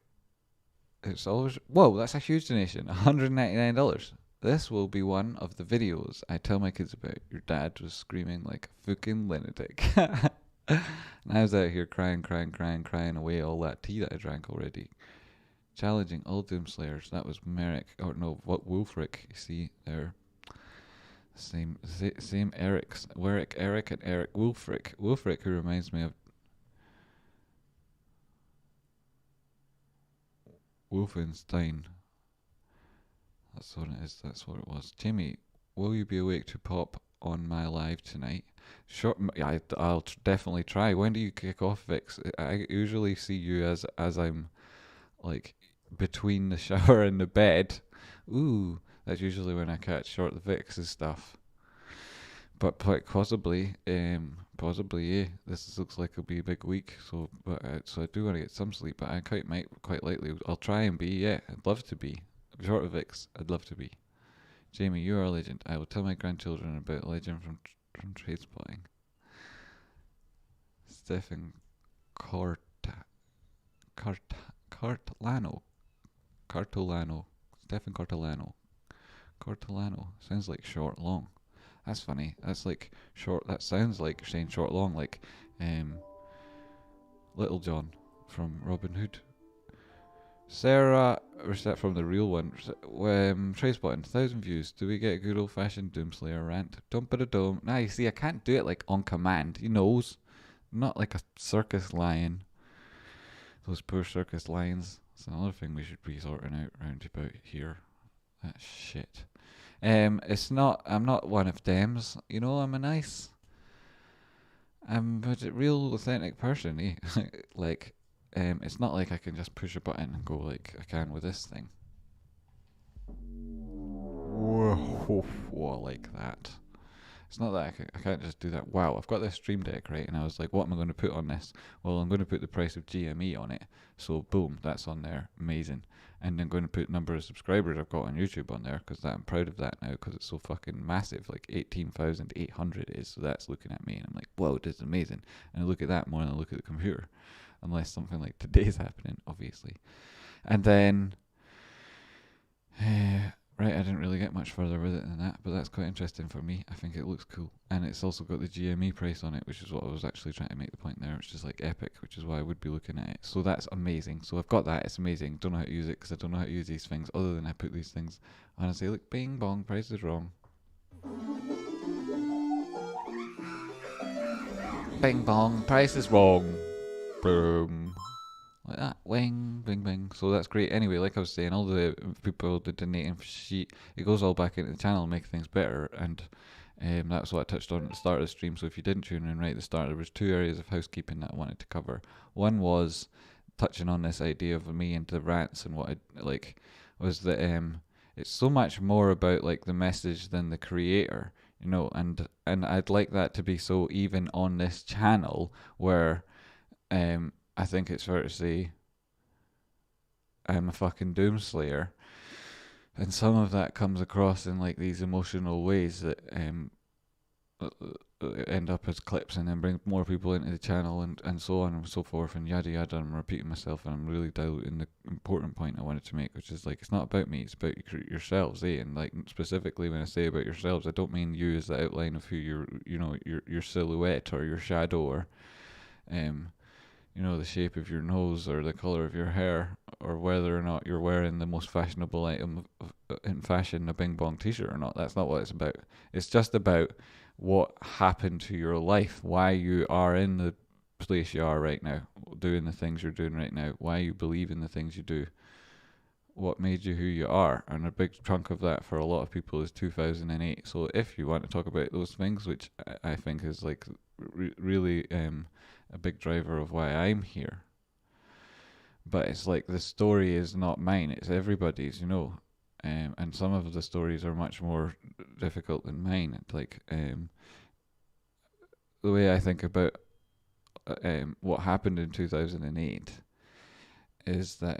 It's always... Whoa, that's a huge donation. $199. This will be one of the videos I tell my kids about. Your dad was screaming like a fucking lunatic. And I was out here crying away all that tea that I drank already. Challenging all Doomslayers. That was Merrick. Or no, what Wolfric. You see there. Same Eric's. Eric and Eric. Wolfric. Wolfric, who reminds me of Wolfenstein. That's what it is. That's what it was. Jamie, will you be awake to pop on my live tonight? Sure. Yeah, I'll definitely try. When do you kick off, Vix? I usually see you as I'm like between the shower and the bed. Ooh, that's usually when I catch short the Vix's stuff. But quite possibly, yeah. This looks like it'll be a big week. So I do want to get some sleep, but I quite likely. I'll try and be. Yeah, I'd love to be. Short of Vix, I'd love to be. Jamie, you are a legend. I will tell my grandchildren about legend from Tradespotting. Stefan Cartolano. Stefan Cartolano. Sounds like short long. That's funny. That's like short. That sounds like saying short long, like Little John from Robin Hood. Sarah, where's that from the real one? Tradespotting, 1,000 views. Do we get a good old fashioned Doomslayer rant? Dum-ba-da-dum. Nah, you see, I can't do it like on command. He knows. I'm not like a circus lion. Those poor circus lions. It's another thing we should be sorting out round about here. That shit. I'm not one of thems. You know, I'm a real authentic person, like, it's not like I can just push a button and go like I can with this thing. Whoa, like that. It's not that I can't just do that. Wow, I've got this Stream Deck, right? And I was like, what am I going to put on this? Well, I'm going to put the price of GME on it. So boom, that's on there. Amazing. And I'm going to put number of subscribers I've got on YouTube on there, because I'm proud of that now, because it's so fucking massive. Like 18,800 is. So that's looking at me, and I'm like, whoa, this is amazing. And I look at that more than I look at the computer, unless something like today's happening, obviously. And then, right, I didn't really get much further with it than that, but that's quite interesting for me. I think it looks cool. And it's also got the GME price on it, which is what I was actually trying to make the point there. It's just like epic, which is why I would be looking at it. So that's amazing. So I've got that. It's amazing. Don't know how to use it, because I don't know how to use these things, other than I put these things on and say, look, bing bong, price is wrong. Bing bong, price is wrong. Boom. Like that, wing, bing, bing. So that's great. Anyway, like I was saying, all the people that donating for shit, it goes all back into the channel and make things better. And that's what I touched on at the start of the stream. So if you didn't tune in right at the start, there was 2 areas of housekeeping that I wanted to cover. One was touching on this idea of me and the rants, and what I like was that it's so much more about like the message than the creator, you know. And I'd like that to be so even on this channel, where I think it's fair to say I'm a fucking doomslayer, and some of that comes across in like these emotional ways that end up as clips, and then bring more people into the channel, and so on and so forth, and yada yada. I'm repeating myself, and I'm really diluting the important point I wanted to make, which is like, it's not about me, it's about yourselves, eh? And like specifically when I say about yourselves, I don't mean you as the outline of who your silhouette or your shadow, or you know, the shape of your nose or the colour of your hair, or whether or not you're wearing the most fashionable item in fashion, a bing bong t-shirt or not. That's not what it's about. It's just about what happened to your life, why you are in the place you are right now, doing the things you're doing right now, why you believe in the things you do, what made you who you are. And a big chunk of that for a lot of people is 2008. So if you want to talk about those things, which I think is like really a big driver of why I'm here, but it's like the story is not mine, it's everybody's, you know. And some of the stories are much more difficult than mine. It's like the way I think about what happened in 2008 is that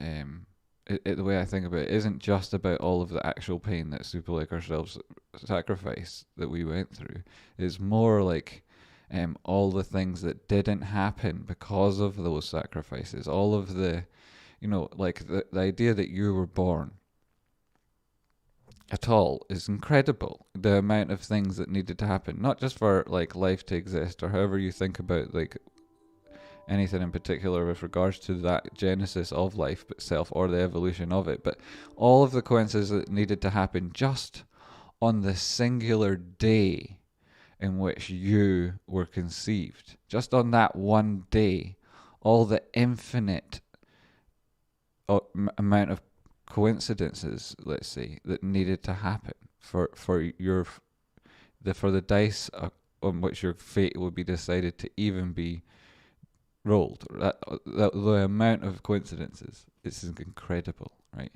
the way I think about it isn't just about all of the actual pain that people like ourselves sacrifice that we went through. It's more like all the things that didn't happen because of those sacrifices. All of the, you know, like the idea that you were born at all is incredible. The amount of things that needed to happen, not just for like life to exist, or however you think about like anything in particular with regards to that genesis of life itself or the evolution of it, but all of the coincidences that needed to happen just on the singular day in which you were conceived. Just on that one day, all the infinite amount of coincidences, let's say, that needed to happen for the dice on which your fate would be decided to even be rolled. The amount of coincidences, it's incredible, right?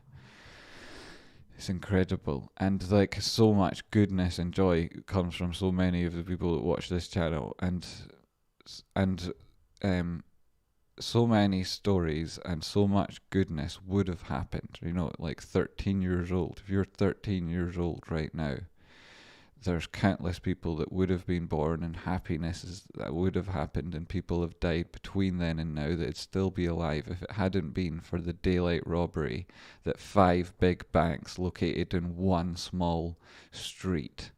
It's incredible, and like so much goodness and joy comes from so many of the people that watch this channel, and so many stories and so much goodness would have happened. You know, like 13 years old. If you're 13 years old right now, there's countless people that would have been born, and happinesses that would have happened, and people have died between then and now that'd still be alive if it hadn't been for the daylight robbery that 5 big banks located in one small street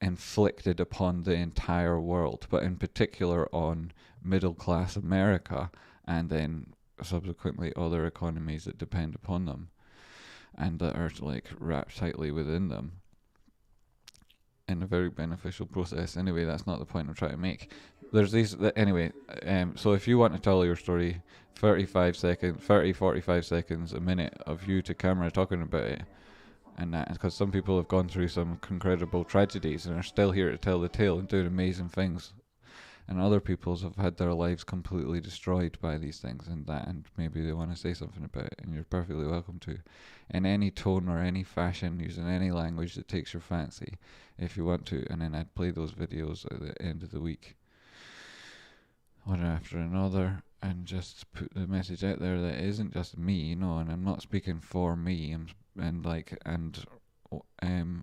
inflicted upon the entire world, but in particular on middle class America, and then subsequently other economies that depend upon them and that are like wrapped tightly within them in a very beneficial process. Anyway, that's not the point I'm trying to make. There's these anyway, so if you want to tell your story, 45 seconds, 30, 45 seconds, a minute of you to camera talking about it, and that, because some people have gone through some incredible tragedies and are still here to tell the tale and doing amazing things. and other people's have had their lives completely destroyed by these things and that, and maybe they want to say something about it, and you're perfectly welcome to, in any tone or any fashion, using any language that takes your fancy, if you want to. And then I'd play those videos at the end of the week, one after another, and just put the message out there that it isn't just me, you know, and I'm not speaking for me,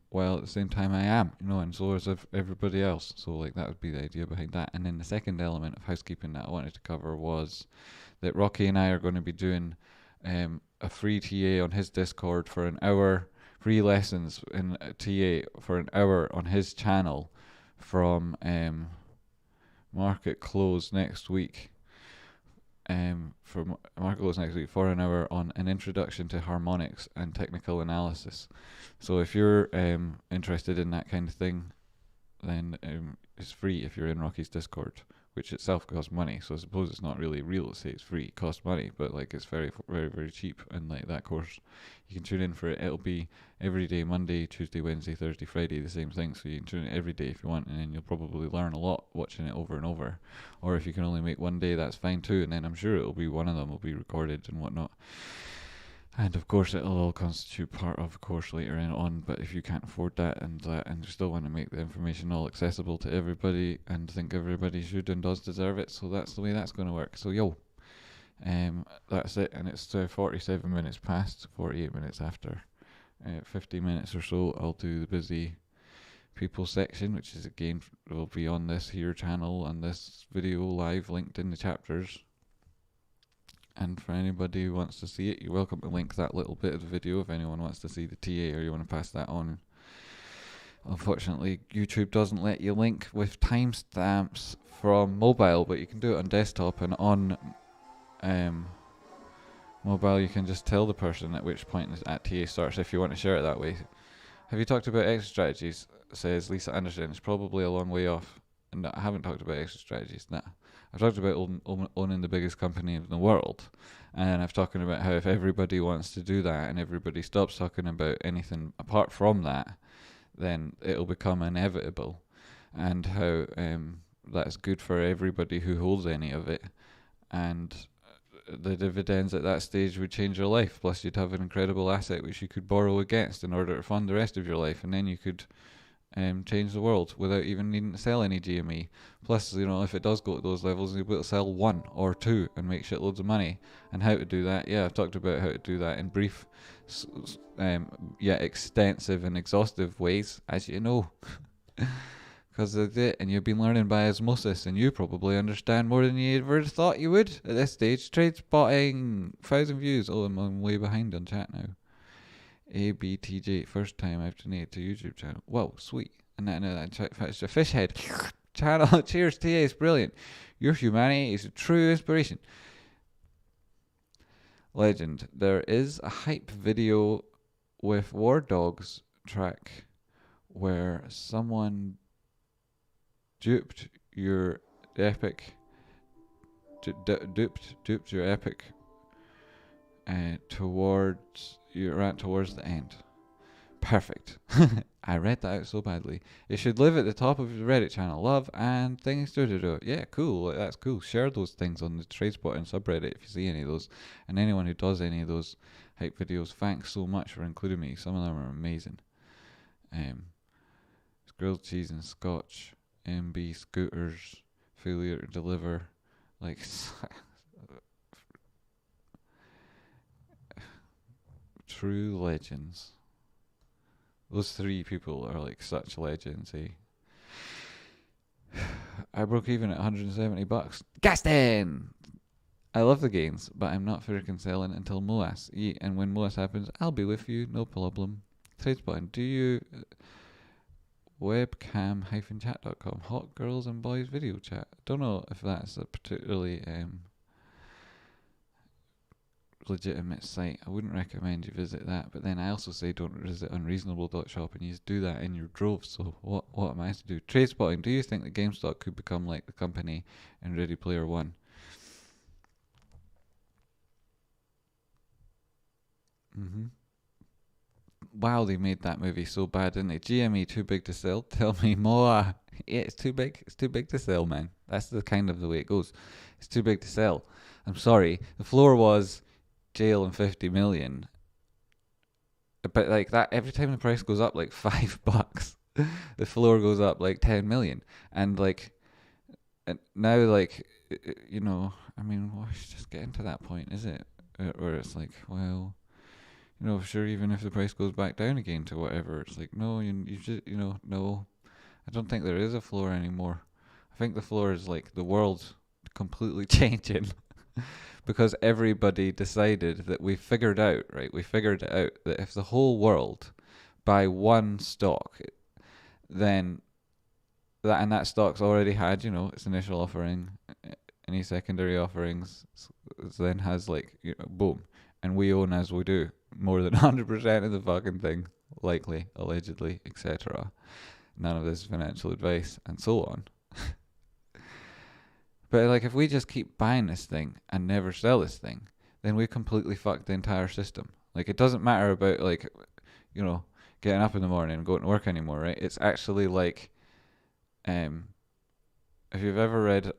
while at the same time I am, you know, and so is everybody else. So like that would be the idea behind that. And then the second element of housekeeping that I wanted to cover was that Rocky and I are going to be doing a free TA on his Discord for an hour, free lessons in TA for an hour on his channel from market close next week. For market close next week for an hour on an introduction to harmonics and technical analysis. So if you're interested in that kind of thing, then it's free if you're in Rocky's Discord, which itself costs money. So I suppose it's not really real estate, it's free. It costs money, but like it's very, very, very cheap. And like that course, you can tune in for it. It'll be every day, Monday, Tuesday, Wednesday, Thursday, Friday, the same thing. So you can tune in every day if you want, and then you'll probably learn a lot watching it over and over. Or if you can only make one day, that's fine too. And then I'm sure it'll be one of them will be recorded and whatnot. And of course it'll all constitute part of a course later on, but if you can't afford that and you still want to make the information all accessible to everybody and think everybody should and does deserve it, so that's the way that's going to work. So that's it, and it's 47 minutes past, 48 minutes after. 50 minutes or so I'll do the busy people section, which is again will be on this here channel and this video live linked in the chapters. And for anybody who wants to see it, you're welcome to link that little bit of the video if anyone wants to see the TA or you want to pass that on. Unfortunately, YouTube doesn't let you link with timestamps from mobile, but you can do it on desktop, and on mobile you can just tell the person at which point at TA starts if you want to share it that way. Have you talked about exit strategies? Says Lisa Anderson. It's probably a long way off. And I haven't talked about exit strategies. Nah. I've talked about owning the biggest company in the world, and I've talking about how if everybody wants to do that and everybody stops talking about anything apart from that, then it'll become inevitable, and how that's good for everybody who holds any of it, and the dividends at that stage would change your life. Plus you'd have an incredible asset which you could borrow against in order to fund the rest of your life, and then you could change the world without even needing to sell any GME. Plus, you know, if it does go to those levels, you'll be able to sell one or two and make shitloads of money. And how to do that, yeah, I've talked about how to do that in brief, yet extensive and exhaustive ways, as you know. Because of it, and you've been learning by osmosis, and you probably understand more than you ever thought you would at this stage. Tradespotting, 1,000 views. Oh, I'm way behind on chat now. ABTJ, first time I've donated to YouTube channel. Whoa, sweet. And then it's a fish head channel. Cheers, TA, it's brilliant. Your humanity is a true inspiration. Legend. There is a hype video with War Dogs track where someone duped your epic duped your epic towards your rant towards the end. Perfect. I read that out so badly. It should live at the top of the Reddit channel. Love and things to do. Yeah, cool. That's cool. Share those things on the Tradespotting subreddit if you see any of those. And anyone who does any of those hype videos, thanks so much for including me. Some of them are amazing. Grilled cheese and scotch. MB scooters. Failure to deliver. Like... true legends. Those three people are like such legends, eh? I broke even at $170. Gaston! I love the gains, but I'm not freaking selling until MOAS. Yeah, and when MOAS happens, I'll be with you, no problem. Tradespotting, do you... webcam-chat.com. Hot girls and boys video chat. Don't know if that's a particularly... legitimate site. I wouldn't recommend you visit that, but then I also say don't visit unreasonable.shop, and you just do that in your droves. So what am I to do? Tradespotting, do you think that Gamestop could become like the company in Ready Player One? Wow, they made that movie so bad, didn't they? GME too big to sell. Tell me more. Yeah, it's too big. It's too big to sell, man. That's the kind of the way it goes. It's too big to sell. I'm sorry. The floor was jail and 50 million. But like that, every time the price goes up like $5, the floor goes up like 10 million. And like, and now like, you know, I mean, well, it's just getting to that point, is it? Where it's like, well, you know, sure, even if the price goes back down again to whatever, it's like, no, you just, you know, no, I don't think there is a floor anymore. I think the floor is like the world's completely changing because everybody decided that we figured out, right? We figured out that if the whole world buy one stock, then that stock's already had, you know, its initial offering, any secondary offerings, then has like, you know, boom, and we own as we do more than 100% of the fucking thing, likely, allegedly, etc. None of this is financial advice, and so on. But like, if we just keep buying this thing and never sell this thing, then we completely fucked the entire system. Like, it doesn't matter about like, you know, getting up in the morning and going to work anymore, right? It's actually like, if you've ever read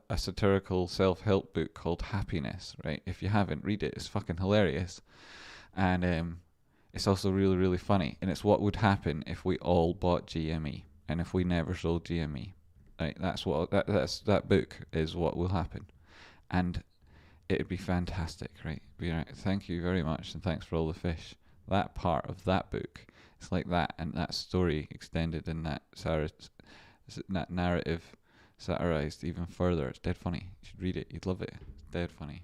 a satirical self-help book called Happiness, right? If you haven't, read it. It's fucking hilarious, and it's also really, really funny. And it's what would happen if we all bought GME and if we never sold GME. Right, that's what that book is. What will happen, and it'd be fantastic, right? Be right. Thank you very much, and thanks for all the fish. That part of that book, it's like that, and that story extended in that narrative, satirized even further. It's dead funny. You should read it. You'd love it. It's dead funny.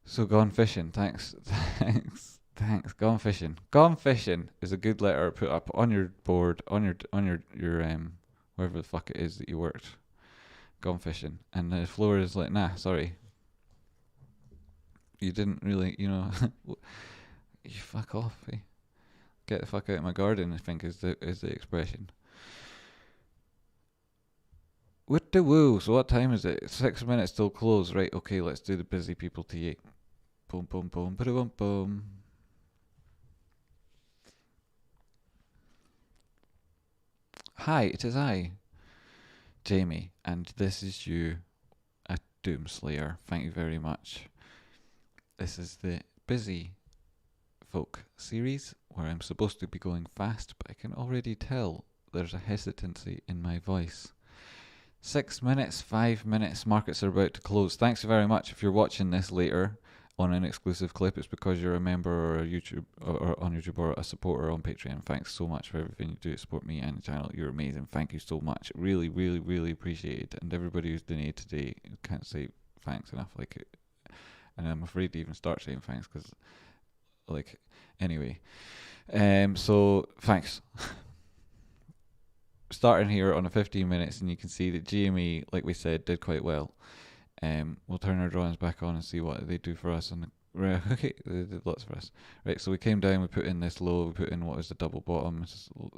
So gone fishing. Thanks. Gone fishing. Gone fishing is a good letter put up on your board, on your wherever the fuck it is that you worked. Gone fishing. And the floor is like, nah, sorry. You didn't really, you know, you fuck off, eh? Get the fuck out of my garden, I think is the expression. With the woo, so what time is it? 6 minutes till close, right? Okay, let's do the busy people TA. Boom, boom, boom, boom, boom. Hi, it is I, Jamie, and this is you, a Doomslayer. Thank you very much. This is the Busy Folk series where I'm supposed to be going fast, but I can already tell there's a hesitancy in my voice. 6 minutes, 5 minutes, markets are about to close. Thanks very much. If you're watching this later on an exclusive clip, it's because you're a member or a YouTube or on YouTube or a supporter on Patreon. Thanks so much for everything you do to support me and the channel. You're amazing. Thank you so much. Really, really, really appreciate it. And everybody who's donated today, can't say thanks enough. Like, and I'm afraid to even start saying thanks because, like, anyway. So thanks. Starting here on a 15 minutes, and you can see that GME, like we said, did quite well. We'll turn our drawings back on and see what they do for us. Right, okay, they did lots for us. Right, so we came down, we put in this low, we put in what was the double bottom,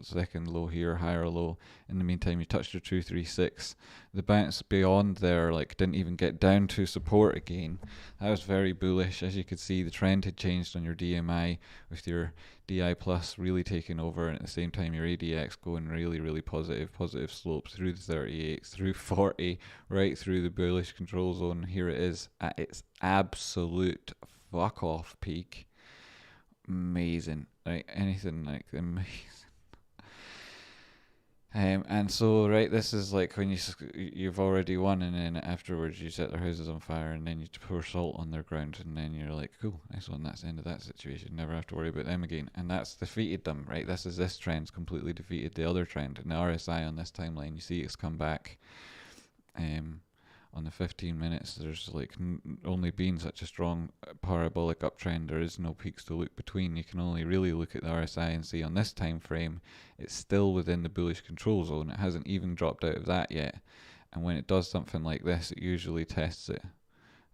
second low here, higher low. In the meantime, you touched your 236. The bounce beyond there, like, didn't even get down to support again. That was very bullish. As you could see, the trend had changed on your DMI with your DI plus really taking over, and at the same time your ADX going really, really positive slope through the 38, through 40, right through the bullish control zone. Here it is at its absolute fuck off peak. Amazing, right? Anything like amazing. And so, right, this is like when you've already won, and then afterwards you set their houses on fire, and then you pour salt on their ground, and then you're like, cool, nice one, that's the end of that situation, never have to worry about them again. And that's defeated them, right? This trend's completely defeated the other trend. And the RSI on this timeline, you see it's come back. On the 15 minutes, there's like only been such a strong parabolic uptrend. There is no peaks to look between. You can only really look at the RSI and see on this time frame it's still within the bullish control zone. It hasn't even dropped out of that yet. And when it does something like this, it usually tests it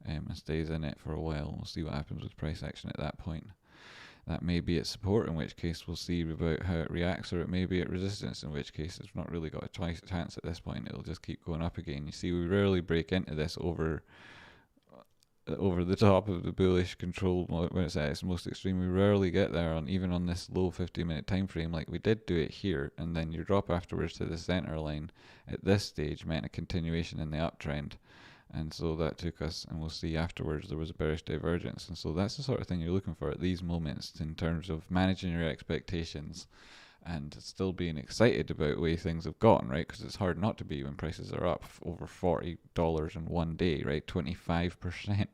and stays in it for a while. We'll see what happens with price action at that point. That may be at support, in which case we'll see about how it reacts, or it may be at resistance, in which case it's not really got a chance at this point. It'll just keep going up again. You see, we rarely break into this over over the top of the bullish control when it's at its most extreme. We rarely get there on even on this low 50-minute time frame. Like we did do it here, and then your drop afterwards to the center line at this stage meant a continuation in the uptrend. And so that took us, and we'll see afterwards, there was a bearish divergence. And so that's the sort of thing you're looking for at these moments in terms of managing your expectations and still being excited about the way things have gone, right? Because it's hard not to be when prices are up over $40 in one day, right? 25%.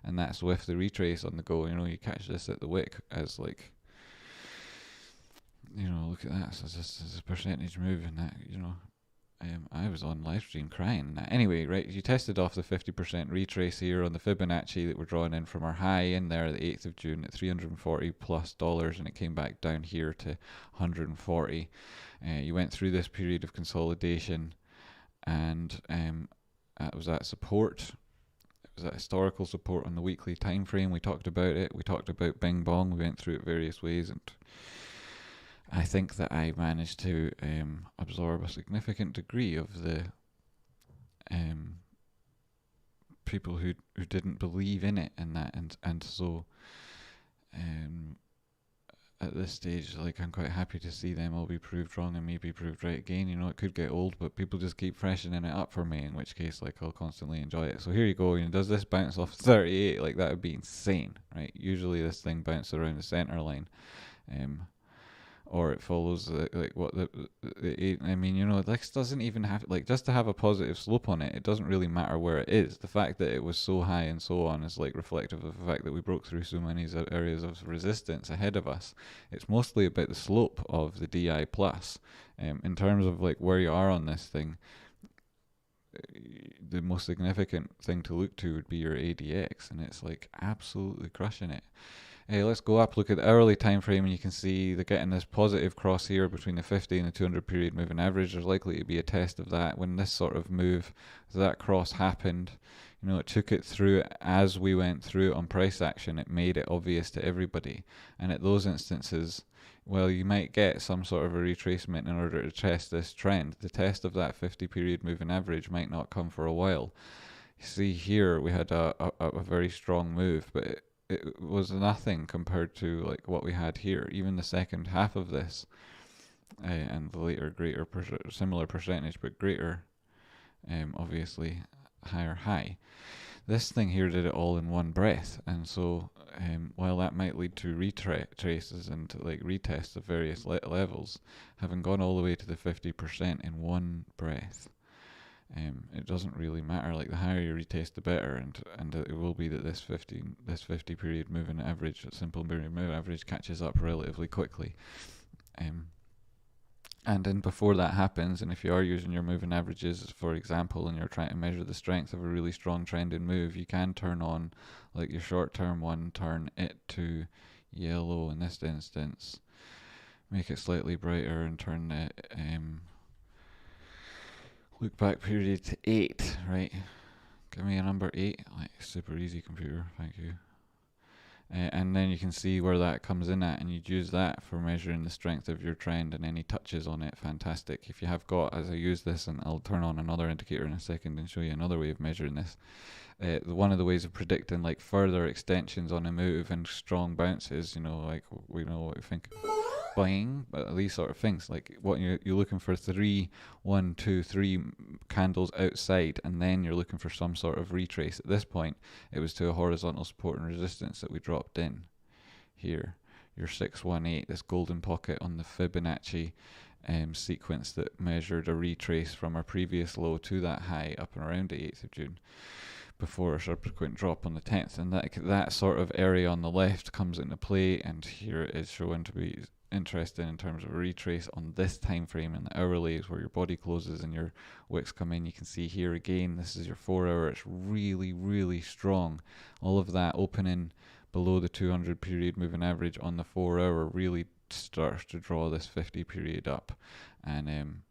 And that's with the retrace on the go. You know, you catch this at the wick as like, you know, look at that. So it's just as a percentage move in that, you know. I was on live stream crying. Anyway, right, you tested off the 50% retrace here on the Fibonacci that we're drawing in from our high in there the 8th of June at $340 plus, and it came back down here to 140. You went through this period of consolidation, and that was at support. It was at historical support on the weekly time frame. We talked about it. We talked about Bing Bong. We went through it various ways, and I think that I managed to absorb a significant degree of the people who didn't believe in it and that, and so at this stage, like, I'm quite happy to see them all be proved wrong and me be proved right again. You know, it could get old, but people just keep freshening it up for me, in which case, like, I'll constantly enjoy it. So here you go. You know, does this bounce off 38? Like, that would be insane, right? Usually this thing bounces around the center line. Or it follows like what I mean, you know, this doesn't even have, like, just to have a positive slope on it, it doesn't really matter where it is. The fact that it was so high and so on is like reflective of the fact that we broke through so many areas of resistance ahead of us. It's mostly about the slope of the DI plus. In terms of like where you are on this thing, the most significant thing to look to would be your ADX, and it's like absolutely crushing it. Hey, let's go up, look at the hourly time frame, and you can see they're getting this positive cross here between the 50 and the 200 period moving average. There's likely to be a test of that when this sort of move, that cross happened. You know, it took it through as we went through on price action. It made it obvious to everybody. And at those instances, well, you might get some sort of a retracement in order to test this trend. The test of that 50 period moving average might not come for a while. You see here, we had a very strong move, but it was nothing compared to like what we had here. Even the second half of this, and the later greater similar percentage, but greater, obviously higher high. This thing here did it all in one breath, and so while that might lead to retraces and to like retests of various levels, having gone all the way to the 50% in one breath, it doesn't really matter. Like, the higher you retest, the better, and it will be that this 50 period moving average, simple period moving average, catches up relatively quickly. And then before that happens, and if you are using your moving averages, for example, and you're trying to measure the strength of a really strong trending move, you can turn on, like, your short-term one, turn it to yellow in this instance, make it slightly brighter, and turn it look back period to 8, right? Give me a number 8, like, super easy computer, thank you. And then you can see where that comes in at, and you'd use that for measuring the strength of your trend and any touches on it. Fantastic. If you have got, as I use this, and I'll turn on another indicator in a second and show you another way of measuring this, one of the ways of predicting like further extensions on a move and strong bounces, you know, like we know what we think buying, but these sort of things, like what you're looking for 3, 1, 2, 3 candles outside, and then you're looking for some sort of retrace. At this point, it was to a horizontal support and resistance that we dropped in here. Your 618, this golden pocket on the Fibonacci sequence that measured a retrace from our previous low to that high up and around the 8th of June before a subsequent drop on the 10th, and that sort of area on the left comes into play, and here it is shown to be interesting in terms of a retrace on this time frame, and the hourly is where your body closes and your wicks come in. You can see here again, this is your 4 hour. It's really, really strong. All of that opening below the 200 period moving average on the 4 hour really starts to draw this 50 period up, and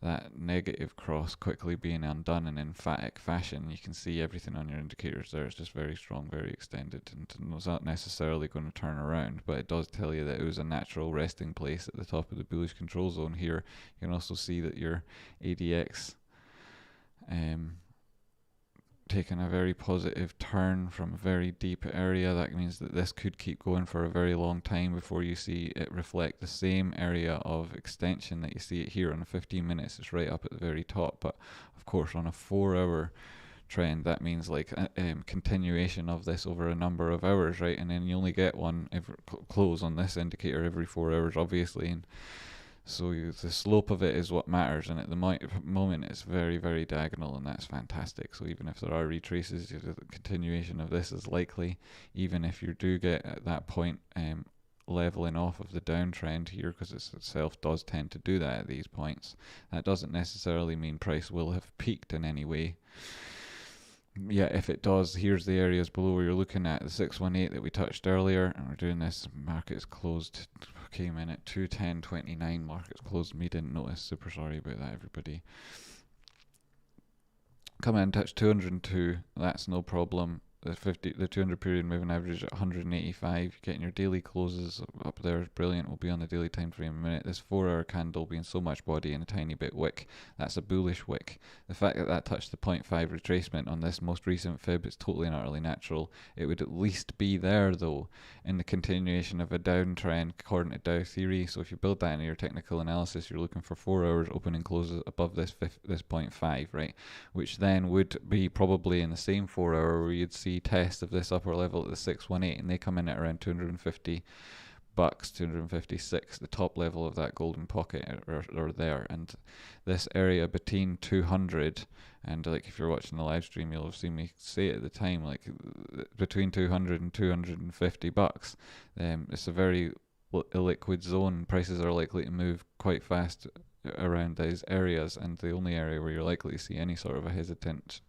that negative cross quickly being undone in emphatic fashion. You can see everything on your indicators there. It's just very strong, very extended, and it's not necessarily going to turn around, but it does tell you that it was a natural resting place at the top of the bullish control zone here. You can also see that your ADX taken a very positive turn from a very deep area. That means that this could keep going for a very long time before you see it reflect the same area of extension that you see it here on a 15 minutes. It's right up at the very top, but of course on a 4-hour trend, that means like a continuation of this over a number of hours, right? And then you only get one close on this indicator every 4 hours, obviously, and so the slope of it is what matters, and at the moment it's very, very diagonal, and that's fantastic. So even if there are retraces, the continuation of this is likely, even if you do get at that point leveling off of the downtrend here, because it itself does tend to do that at these points. That doesn't necessarily mean price will have peaked in any way. Yeah, if it does, here's the areas below where you're looking at the 618 that we touched earlier, and we're doing this. Market is closed, came in at 210.29. Market's closed. Me didn't notice. Super sorry about that, everybody. Come in, touch 202. That's no problem. The 200 period moving average at 185. Getting your daily closes up there is brilliant. We'll be on the daily time frame in a minute. This 4-hour candle being so much body and a tiny bit wick, that's a bullish wick. The fact that that touched the 0.5 retracement on this most recent fib is totally and utterly natural. It would at least be there though in the continuation of a downtrend according to Dow theory. So if you build that into your technical analysis, you're looking for 4 hours opening closes above this 0.5, right? Which then would be probably in the same 4 hour where you'd see test of this upper level at the 618, and they come in at around $250, 256, the top level of that golden pocket or there. And this area between 200 and, like, if you're watching the live stream, you'll have seen me say it at the time, like between 200 and $250. It's a very illiquid zone. Prices are likely to move quite fast around these areas, and the only area where you're likely to see any sort of a hesitant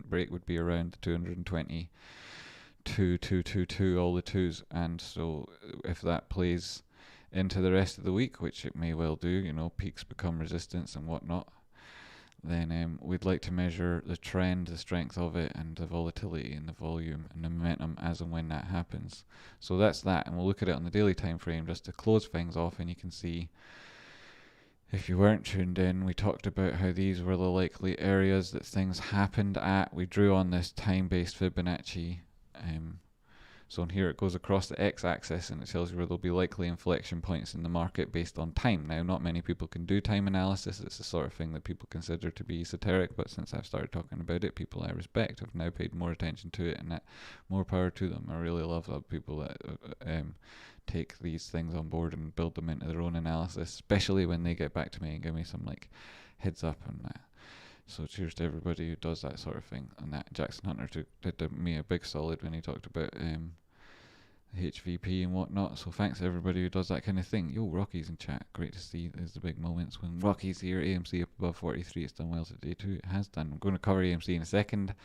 break would be around the 220, 222, all the twos. And so if that plays into the rest of the week, which it may well do, you know, peaks become resistance and whatnot, then we'd like to measure the trend, the strength of it, and the volatility and the volume and the momentum as and when that happens. So that's that, and we'll look at it on the daily time frame just to close things off. And you can see, if you weren't tuned in, we talked about how these were the likely areas that things happened at. We drew on this time-based Fibonacci. So in here it goes across the x-axis, and it tells you where there'll be likely inflection points in the market based on time. Now, not many people can do time analysis. It's the sort of thing that people consider to be esoteric, but since I've started talking about it, people I respect have now paid more attention to it, and that more power to them. I really love that people that take these things on board and build them into their own analysis, especially when they get back to me and give me some like heads up on that. So cheers to everybody who does that sort of thing. And that Jackson Hunter did me a big solid when he talked about HVP and whatnot. So thanks to everybody who does that kind of thing. Yo, Rocky's in chat. Great to see. There's the big moments when Rocky's here. AMC up above 43. It's done well today too. It has done. I'm going to cover AMC in a second.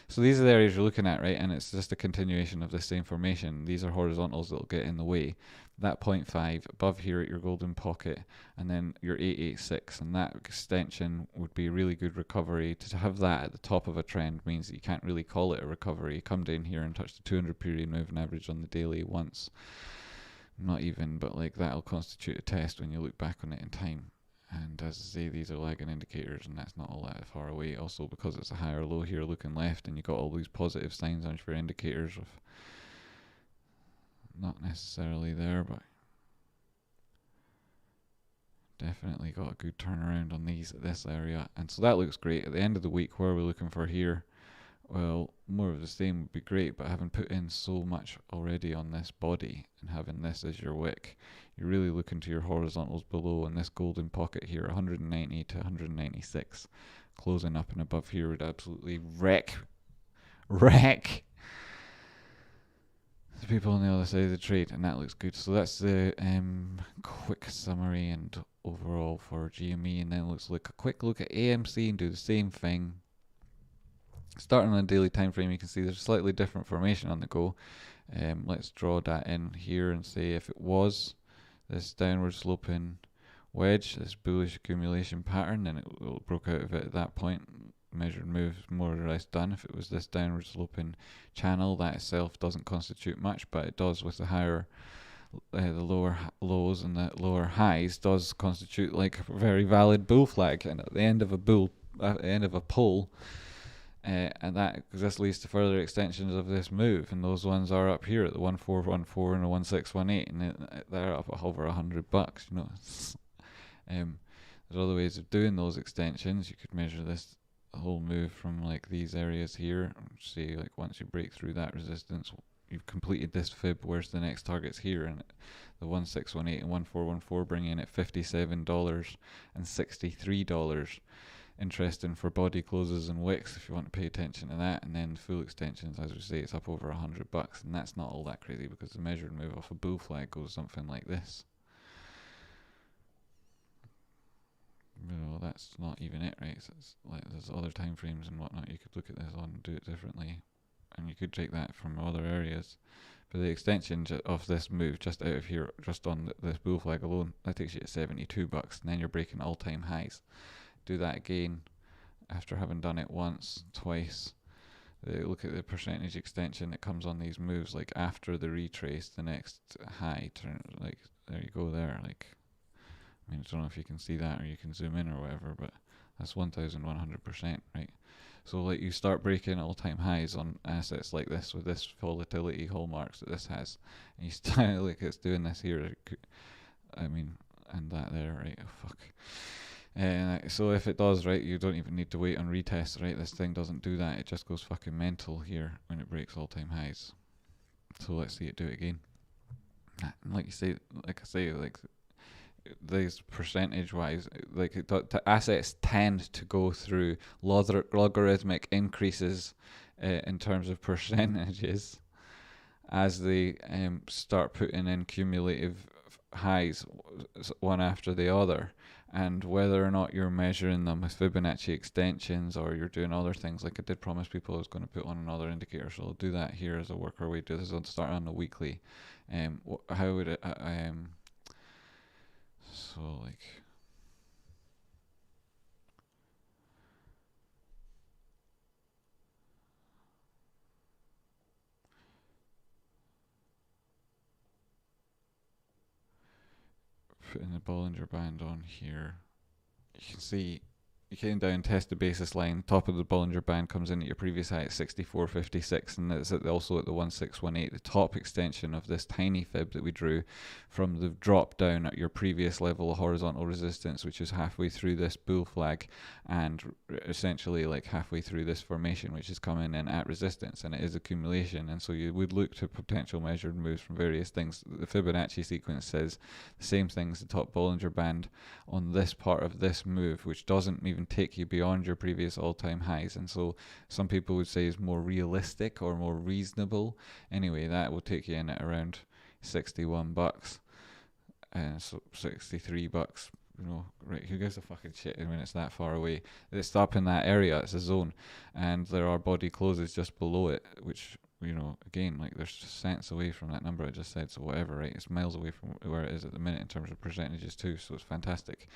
So these are the areas you're looking at, right? And it's just a continuation of the same formation. These are horizontals that'll get in the way. That 0.5 above here at your golden pocket, and then your 886, and that extension would be a really good recovery. To have that at the top of a trend means that you can't really call it a recovery. Come down here and touch the 200 period moving average on the daily once, not even, but like that'll constitute a test when you look back on it in time. And as I say, these are lagging indicators, and that's not all that far away. Also, because it's a higher low here looking left, and you've got all these positive signs on your indicators of not necessarily there, but definitely got a good turnaround on these at this area. And so that looks great. At the end of the week, what are we looking for here? Well, more of the same would be great, but having put in so much already on this body and having this as your wick, you're really looking to your horizontals below, and this golden pocket here, 190 to 196, closing up and above here would absolutely wreck the people on the other side of the trade, and that looks good. So that's the quick summary and overall for GME, and then let's look a quick look at AMC and do the same thing. Starting on a daily time frame, you can see there's a slightly different formation on the go. Let's draw that in here and say if it was this downward sloping wedge, this bullish accumulation pattern, then it broke out of it at that point. Measured move more or less done. If it was this downward sloping channel, that itself doesn't constitute much, but it does with the higher the lower lows and the lower highs does constitute like a very valid bull flag. And at the end of a pull, And that, because this leads to further extensions of this move, and those ones are up here at the 1414 and the 1618, and they're up over $100. You know, there's other ways of doing those extensions. You could measure this whole move from like these areas here. Say like once you break through that resistance, you've completed this fib. Where's the next targets here? And the 1618 and 1414 bring in at $57 and $63. Interesting for body closes and wicks if you want to pay attention to that. And then full extensions, as we say, it's up over $100, and that's not all that crazy because the measured move off a bull flag goes something like this. You know, that's not even it, right? So it's like there's other time frames and whatnot you could look at this on and do it differently, and you could take that from other areas. But the extension of this move just out of here, just on this bull flag alone, that takes you to $72, and then you're breaking all-time highs. Do that again after having done it once, twice. Look at the percentage extension that comes on these moves, like after the retrace, the next high turn, like there you go there. Like, I mean, I don't know if you can see that or you can zoom in or whatever, but that's 1100%, right? So like you start breaking all-time highs on assets like this with this volatility hallmarks that this has, and you start like it's doing this here. I mean, and that there, right? Oh, fuck. So if it does, right, you don't even need to wait on retests, right? This thing doesn't do that. It just goes fucking mental here when it breaks all-time highs. So let's see it do it again. And like I say, like these percentage-wise, like assets tend to go through logarithmic increases in terms of percentages as they start putting in cumulative highs one after the other. And whether or not you're measuring them with Fibonacci extensions or you're doing other things, like I did promise people I was going to put on another indicator, so I'll do that here as a worker way. Do this. I'll start on the weekly. How would it? So like. Putting the Bollinger Band on here, you can see you came down, test the basis line, top of the Bollinger Band comes in at your previous high at 64.56, and it's also at the 1618, the top extension of this tiny fib that we drew from the drop down at your previous level of horizontal resistance, which is halfway through this bull flag and essentially like halfway through this formation, which is coming in at resistance, and it is accumulation. And so you would look to potential measured moves from various things. The Fibonacci sequence says the same thing as the top Bollinger Band on this part of this move, which doesn't even take you beyond your previous all-time highs, and so some people would say is more realistic or more reasonable. Anyway, that will take you in at around $61, and so $63. You know, right? Who gives a fucking shit when it's that far away? It's up in that area. It's a zone, and there are body closes just below it, which, you know, again, like there's cents away from that number I just said, so whatever, right? It's miles away from where it is at the minute in terms of percentages too, so it's fantastic.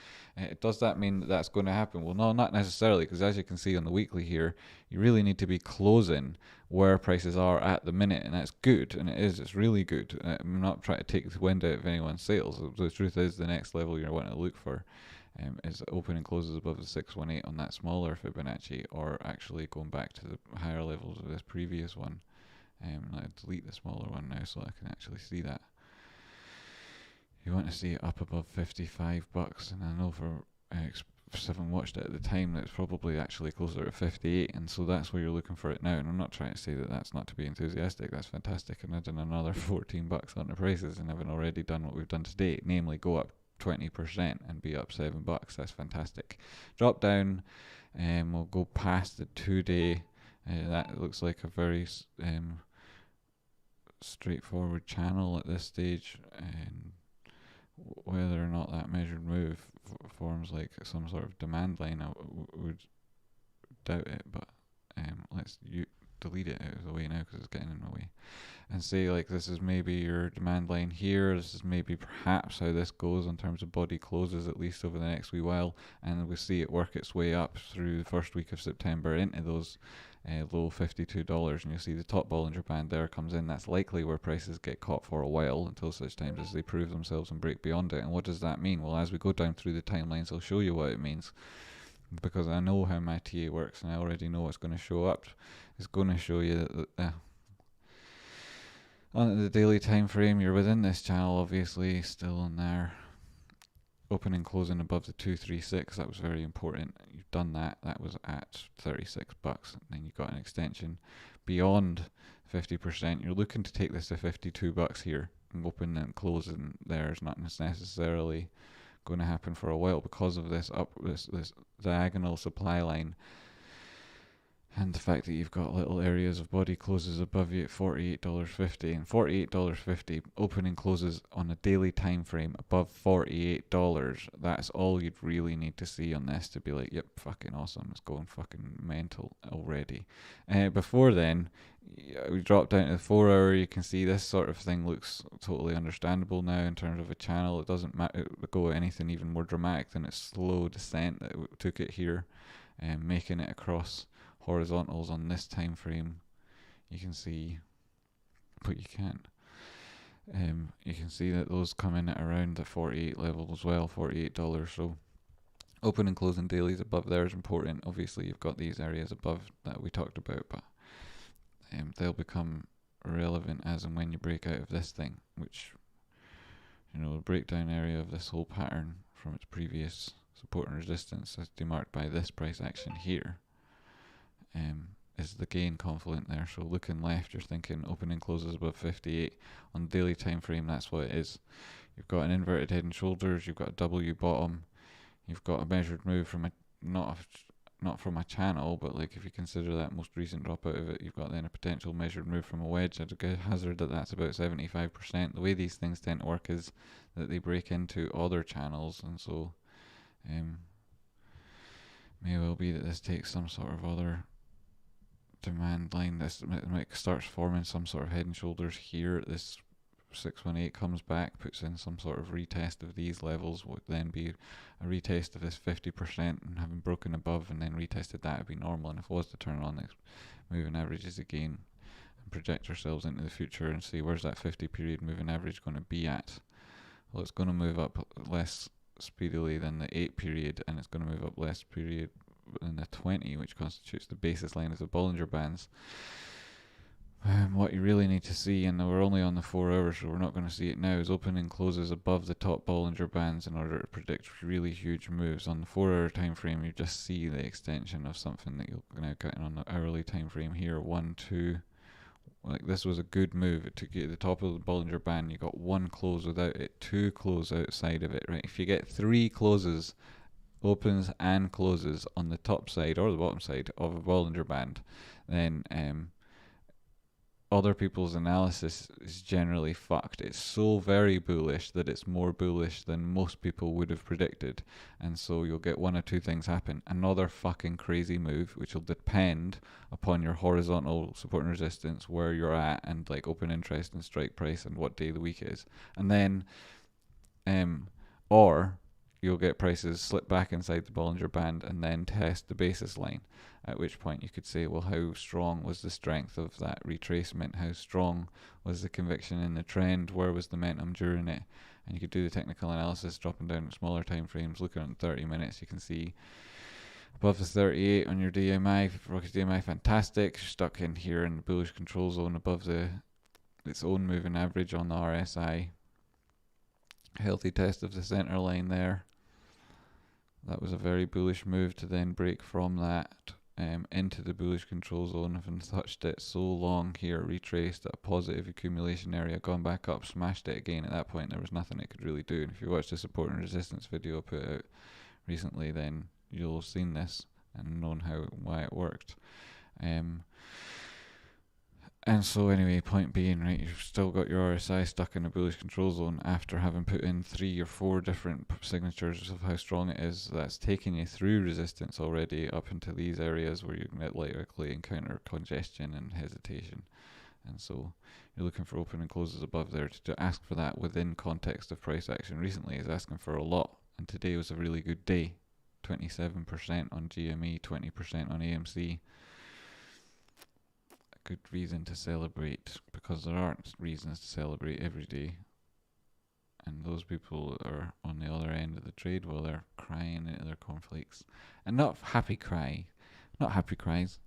Does that mean that that's going to happen? Well, no, not necessarily, because as you can see on the weekly here, you really need to be closing where prices are at the minute, and that's good, and it's really good. I'm not trying to take the wind out of anyone's sails. The truth is, the next level you're wanting to look for is opening closes above the 618 on that smaller Fibonacci, or actually going back to the higher levels of this previous one. I'll delete the smaller one now so I can actually see that. You want to see it up above $55, and I know for having watched it at the time, that's probably actually closer to 58, and so that's where you're looking for it now. And I'm not trying to say that that's not to be enthusiastic. That's fantastic, and adding another $14 on the prices, and having already done what we've done today, namely go up 20% and be up $7. That's fantastic. Drop down, we'll go past the 2-day. That looks like a very straightforward channel at this stage, and whether or not that measured move forms like some sort of demand line, I would doubt it, but let's delete it out of the way now because it's getting in the way, and say like this is maybe your demand line here, this is maybe perhaps how this goes in terms of body closes, at least over the next wee while, and we see it work its way up through the first week of September into those low $52, and you see the top Bollinger Band there comes in. That's likely where prices get caught for a while until such times as they prove themselves and break beyond it. And what does that mean? Well, as we go down through the timelines, I'll show you what it means. because I know how my TA works and I already know what's going to show up. It's going to show you that on the daily time frame, you're within this channel, obviously, still in there. Opening, closing above the 236, that was very important. You've done that. That was at $36. And then you got an extension beyond 50%. You're looking to take this to $52 here. And open and closing there is not necessarily going to happen for a while because of this this diagonal supply line. And the fact that you've got little areas of body closes above you at $48.50, and $48.50 opening closes on a daily time frame above $48. That's all you'd really need to see on this to be like, yep, fucking awesome. It's going fucking mental already. Before then, we dropped down to the 4 hour. You can see this sort of thing looks totally understandable now in terms of a channel. It doesn't go anything even more dramatic than its slow descent that took it here, making it across horizontals on this time frame. You can see, but you can't. You can see that those come in at around the 48 level as well, $48. So open and closing dailies above there is important. Obviously, you've got these areas above that we talked about, but they'll become relevant as and when you break out of this thing, which, you know, the breakdown area of this whole pattern from its previous support and resistance as demarked by this price action here. Is the gain confluent there. So looking left, you're thinking opening closes above 58 on the daily time frame. That's what it is. You've got an inverted head and shoulders. You've got a W bottom. You've got a measured move from a not from a channel, but like if you consider that most recent drop out of it, you've got then a potential measured move from a wedge. I'd hazard that that's about 75%. The way these things tend to work is that they break into other channels, and so may well be that this takes some sort of other demand line. This might starts forming some sort of head and shoulders here. This 618 comes back, puts in some sort of retest of these levels, would then be a retest of this 50%, and having broken above and then retested that would be normal. And if it was to turn on this moving averages again and project ourselves into the future and see where's that 50 period moving average going to be at, well, it's going to move up less speedily than the 8 period, and it's going to move up less period than the 20, which constitutes the basis line of the Bollinger Bands. What you really need to see, and we're only on the 4 hours, so we're not going to see it now, is opening closes above the top Bollinger Bands in order to predict really huge moves. On the 4 hour time frame, you just see the extension of something that you're now getting on the hourly time frame here. 1, 2, like this was a good move. It took you to the top of the Bollinger Band. You got one close without it, 2 close outside of it, right? If you get 3 closes, opens and closes on the top side or the bottom side of a Bollinger Band, then other people's analysis is generally fucked. It's so very bullish that it's more bullish than most people would have predicted, and so you'll get one or two things happen. Another fucking crazy move, which will depend upon your horizontal support and resistance, where you're at, and like open interest and strike price and what day of the week it is. And then or you'll get prices slip back inside the Bollinger Band and then test the basis line, at which point you could say, well, how strong was the strength of that retracement? How strong was the conviction in the trend? Where was the momentum during it? And you could do the technical analysis, dropping down at smaller time frames, looking at 30 minutes. You can see above the 38 on your DMI, Rocket's DMI, fantastic. Stuck in here in the bullish control zone above its own moving average on the RSI. Healthy test of the center line there. That was a very bullish move to then break from that into the bullish control zone. Having touched it so long here, retraced at a positive accumulation area, gone back up, smashed it again. At that point, there was nothing it could really do. And if you watch the support and resistance video I put out recently, then you'll have seen this and known why it worked. And so anyway, point being, right, you've still got your RSI stuck in a bullish control zone after having put in 3 or 4 different signatures of how strong it is. That's taking you through resistance already up into these areas where you can likely encounter congestion and hesitation. And so you're looking for open and closes above there. To ask for that within context of price action recently is asking for a lot. And today was a really good day. 27% on GME, 20% on AMC. Good reason to celebrate, because there aren't reasons to celebrate every day, and those people are on the other end of the trade while they're crying into their cornflakes, and not happy cries,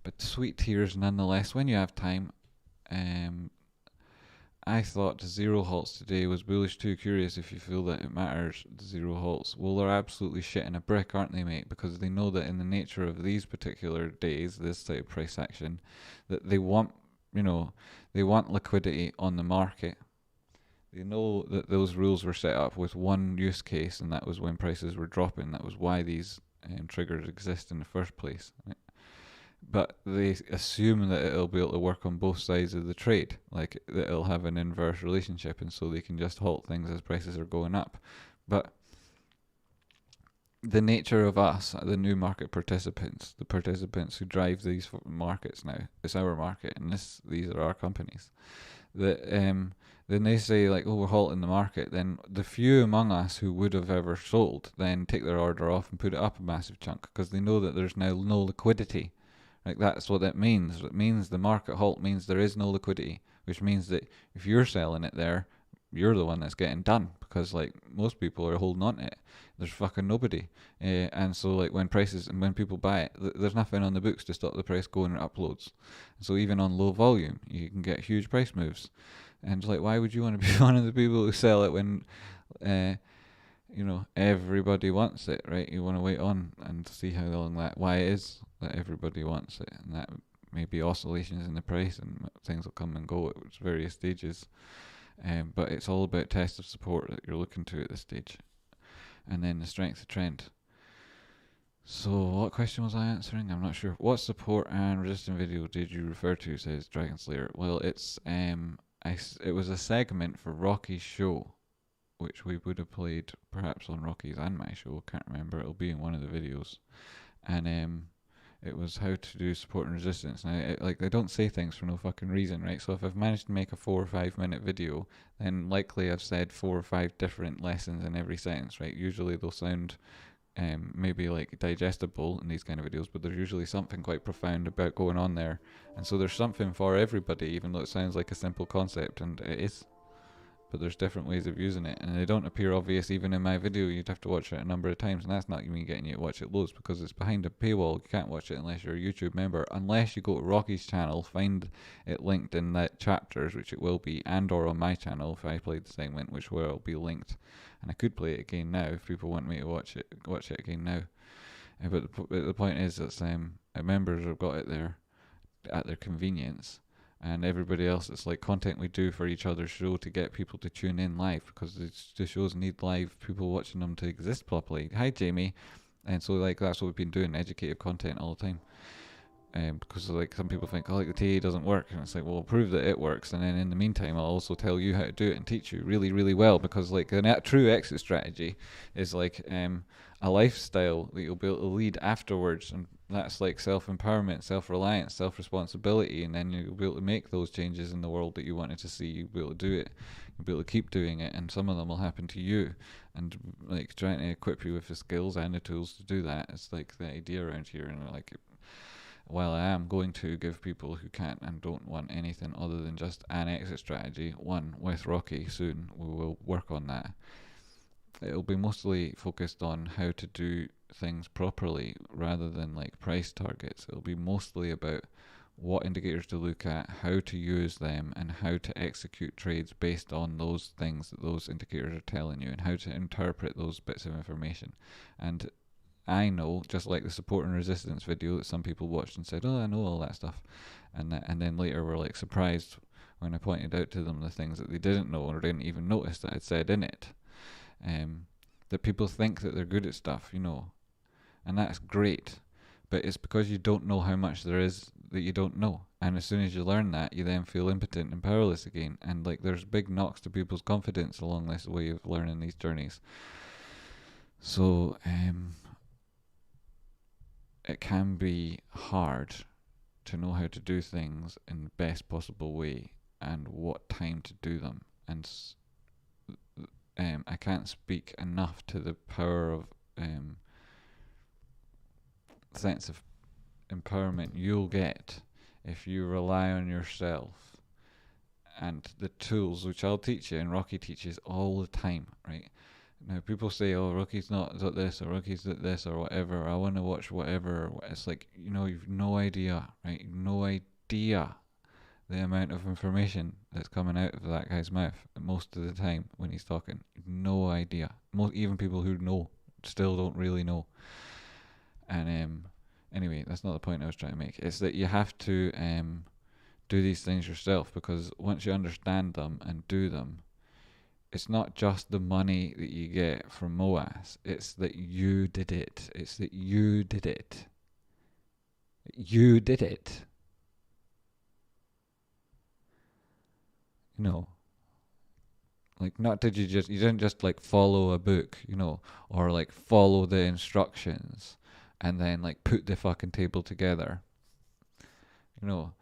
but sweet tears nonetheless when you have time. Um, I thought zero halts today was bullish too. Curious if you feel that it matters, the zero halts. Well, they're absolutely shitting a brick, aren't they, mate? Because they know that in the nature of these particular days, this type of price action, that they want, they want liquidity on the market. They know that those rules were set up with one use case, and that was when prices were dropping. That was why these triggers exist in the first place. Right? But they assume that it'll be able to work on both sides of the trade, like that it'll have an inverse relationship, and so they can just halt things as prices are going up. But the nature of us, the new market participants, the participants who drive these markets now, it's our market, and these are our companies. That then they say like, oh, we're halting the market. Then the few among us who would have ever sold then take their order off and put it up a massive chunk because they know that there's now no liquidity. Like that's what that means. It means the market halt means there is no liquidity, which means that if you're selling it there, you're the one that's getting done because like most people are holding on to it. There's fucking nobody, and so like when people buy it, there's nothing on the books to stop the price going up loads. So even on low volume, you can get huge price moves. And like, why would you want to be one of the people who sell it when, everybody wants it, right? You want to wait on and see how long why it is that everybody wants it, and that may be oscillations in the price, and things will come and go at various stages. But it's all about test of support that you're looking to at this stage, and then the strength of trend. So what question was I answering? I'm not sure. What support and resistance video did you refer to? Says Dragon Slayer. Well, it's it was a segment for Rocky's show, which we would have played perhaps on Rocky's and my show. Can't remember. It'll be in one of the videos, and it was how to do support and resistance. Now, they don't say things for no fucking reason, right? So if I've managed to make a 4 or 5 minute video, then likely I've said 4 or 5 different lessons in every sentence, right? Usually they'll sound maybe like digestible in these kind of videos, but there's usually something quite profound about going on there, and so there's something for everybody, even though it sounds like a simple concept, and it is. But there's different ways of using it, and they don't appear obvious even in my video. You'd have to watch it a number of times, and that's not me getting you to watch it loads because it's behind a paywall. You can't watch it unless you're a YouTube member, unless you go to Rocky's channel, find it linked in that chapters, which it will be, and or on my channel if I played the segment, which will be linked. And I could play it again now if people want me to watch it again now. But the point is that members have got it there at their convenience, and everybody else, it's like content we do for each other's show to get people to tune in live, because the shows need live people watching them to exist properly. Hi Jamie. And so like that's what we've been doing, educative content all the time. Because like some people think, the TA doesn't work, and it's like, well, prove that it works, and then in the meantime I'll also tell you how to do it and teach you really, really well, because like the true exit strategy is like a lifestyle that you'll be able to lead afterwards, and that's like self-empowerment, self-reliance, self-responsibility, and then you'll be able to make those changes in the world that you wanted to see. You'll be able to do it, you'll be able to keep doing it, and some of them will happen to you, and like trying to equip you with the skills and the tools to do that. It's like the idea around here, and like, while I am going to give people who can't and don't want anything other than just an exit strategy, one with Rocky soon, we will work on that. It'll be mostly focused on how to do things properly rather than like price targets. It'll be mostly about what indicators to look at, how to use them, and how to execute trades based on those things that those indicators are telling you, and how to interpret those bits of information. And I know, just like the support and resistance video that some people watched and said, I know all that stuff, and then later were like surprised when I pointed out to them the things that they didn't know or didn't even notice that I'd said in it. That people think that they're good at stuff, and that's great, but it's because you don't know how much there is that you don't know, and as soon as you learn that, you then feel impotent and powerless again, and like there's big knocks to people's confidence along this way of learning these journeys. So it can be hard to know how to do things in the best possible way and what time to do them, and I can't speak enough to the power of sense of empowerment you'll get if you rely on yourself and the tools which I'll teach you and Rocky teaches all the time, right? Now people say, "Oh, Rocky's not this or Rocky's this or whatever. I want to watch whatever." It's like, you've no idea, right? You've no idea the amount of information that's coming out of that guy's mouth most of the time when he's talking. No idea. Even people who know still don't really know. And anyway, that's not the point I was trying to make. It's that you have to do these things yourself, because once you understand them and do them, it's not just the money that you get from MOAS. It's that you did it. It's that you did it. You did it. Like, not you didn't just like follow a book, or like follow the instructions and then like put the fucking table together. You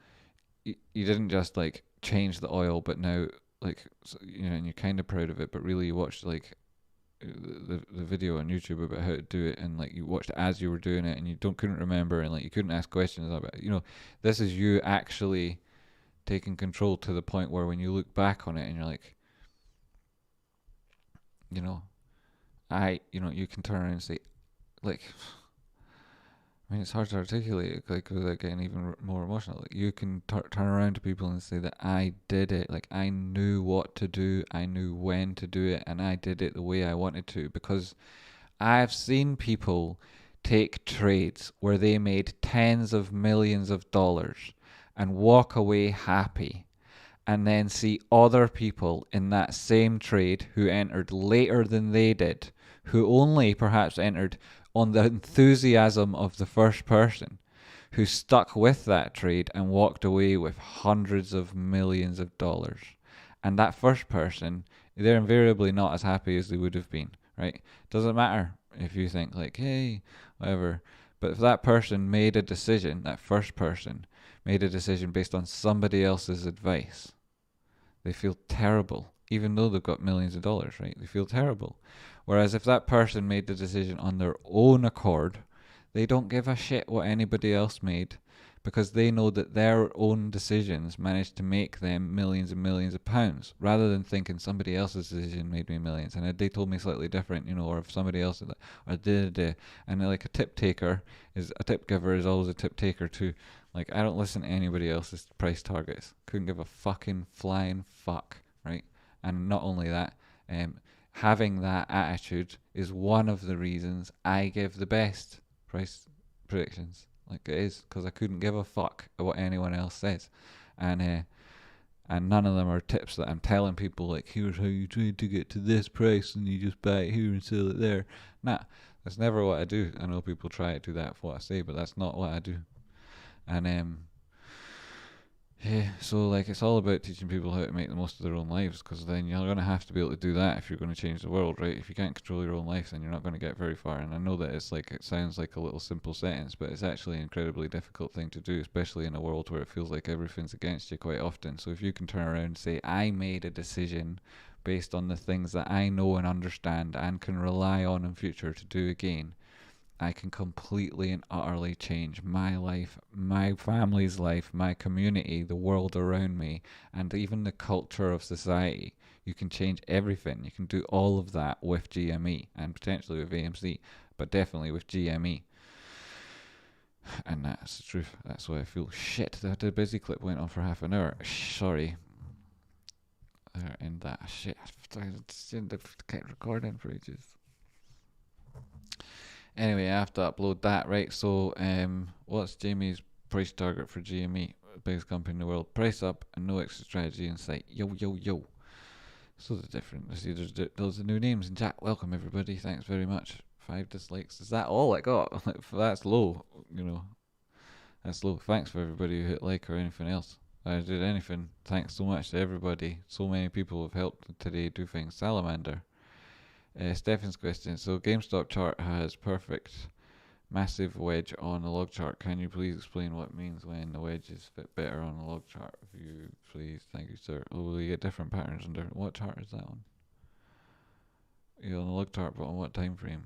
didn't just like change the oil, but now like, and you're kind of proud of it, but really you watched like the video on YouTube about how to do it, and like you watched it as you were doing it, and you couldn't remember, and like you couldn't ask questions about it. This is you actually taking control to the point where when you look back on it and you're like, you can turn around and say, like, I mean, it's hard to articulate it, like, without getting even more emotional. Like, you can turn around to people and say that I did it. Like, I knew what to do, I knew when to do it, and I did it the way I wanted to. Because I've seen people take trades where they made tens of millions of dollars and walk away happy, and then see other people in that same trade who entered later than they did, who only perhaps entered on the enthusiasm of the first person, who stuck with that trade and walked away with hundreds of millions of dollars. And that first person, they're invariably not as happy as they would have been, right? Doesn't matter if you think like, hey, whatever. But if that person made a decision, that first person made a decision based on somebody else's advice, they feel terrible, even though they've got millions of dollars, right? They feel terrible. Whereas if that person made the decision on their own accord, they don't give a shit what anybody else made, because they know that their own decisions managed to make them millions and millions of pounds, rather than thinking somebody else's decision made me millions and they told me slightly different, or if somebody else did that, or did. And like a tip giver is always a tip taker too. Like, I don't listen to anybody else's price targets. Couldn't give a fucking flying fuck, right? And not only that, having that attitude is one of the reasons I give the best price predictions. Like, it is, because I couldn't give a fuck what anyone else says. And none of them are tips that I'm telling people, like, here's how you trade to get to this price and you just buy it here and sell it there. Nah, that's never what I do. I know people try to do that for what I say, but that's not what I do. And yeah, so like, it's all about teaching people how to make the most of their own lives, because then you're going to have to be able to do that if you're going to change the world, right? If you can't control your own life, then you're not going to get very far. And I know that it sounds like a little simple sentence, but it's actually an incredibly difficult thing to do, especially in a world where it feels like everything's against you quite often. So if you can turn around and say, I made a decision based on the things that I know and understand and can rely on in future to do again, I can completely and utterly change my life, my family's life, my community, the world around me, and even the culture of society. You can change everything. You can do all of that with GME and potentially with AMC, but definitely with GME. And that's the truth. That's why I feel shit. The busy clip went on for half an hour. Sorry. And that shit. I kept recording for ages. Anyway, I have to upload that, right? So, what's Jamie's price target for GME, biggest company in the world? Price up and no exit strategy in sight. Yo, yo, yo. So the different. See, there's the new names in chat. Welcome everybody. Thanks very much. 5 dislikes. Is that all I got? That's low. That's low. Thanks for everybody who hit like or anything else. I did anything. Thanks so much to everybody. So many people have helped today do things. Salamander. Stefan's question. So Gamestop chart has perfect massive wedge on the log chart. Can you please explain what it means when the wedges fit better on the log chart? If you please, thank you, sir. Oh, will you get different patterns on different? What chart is that on? You're on the log chart, but on what time frame?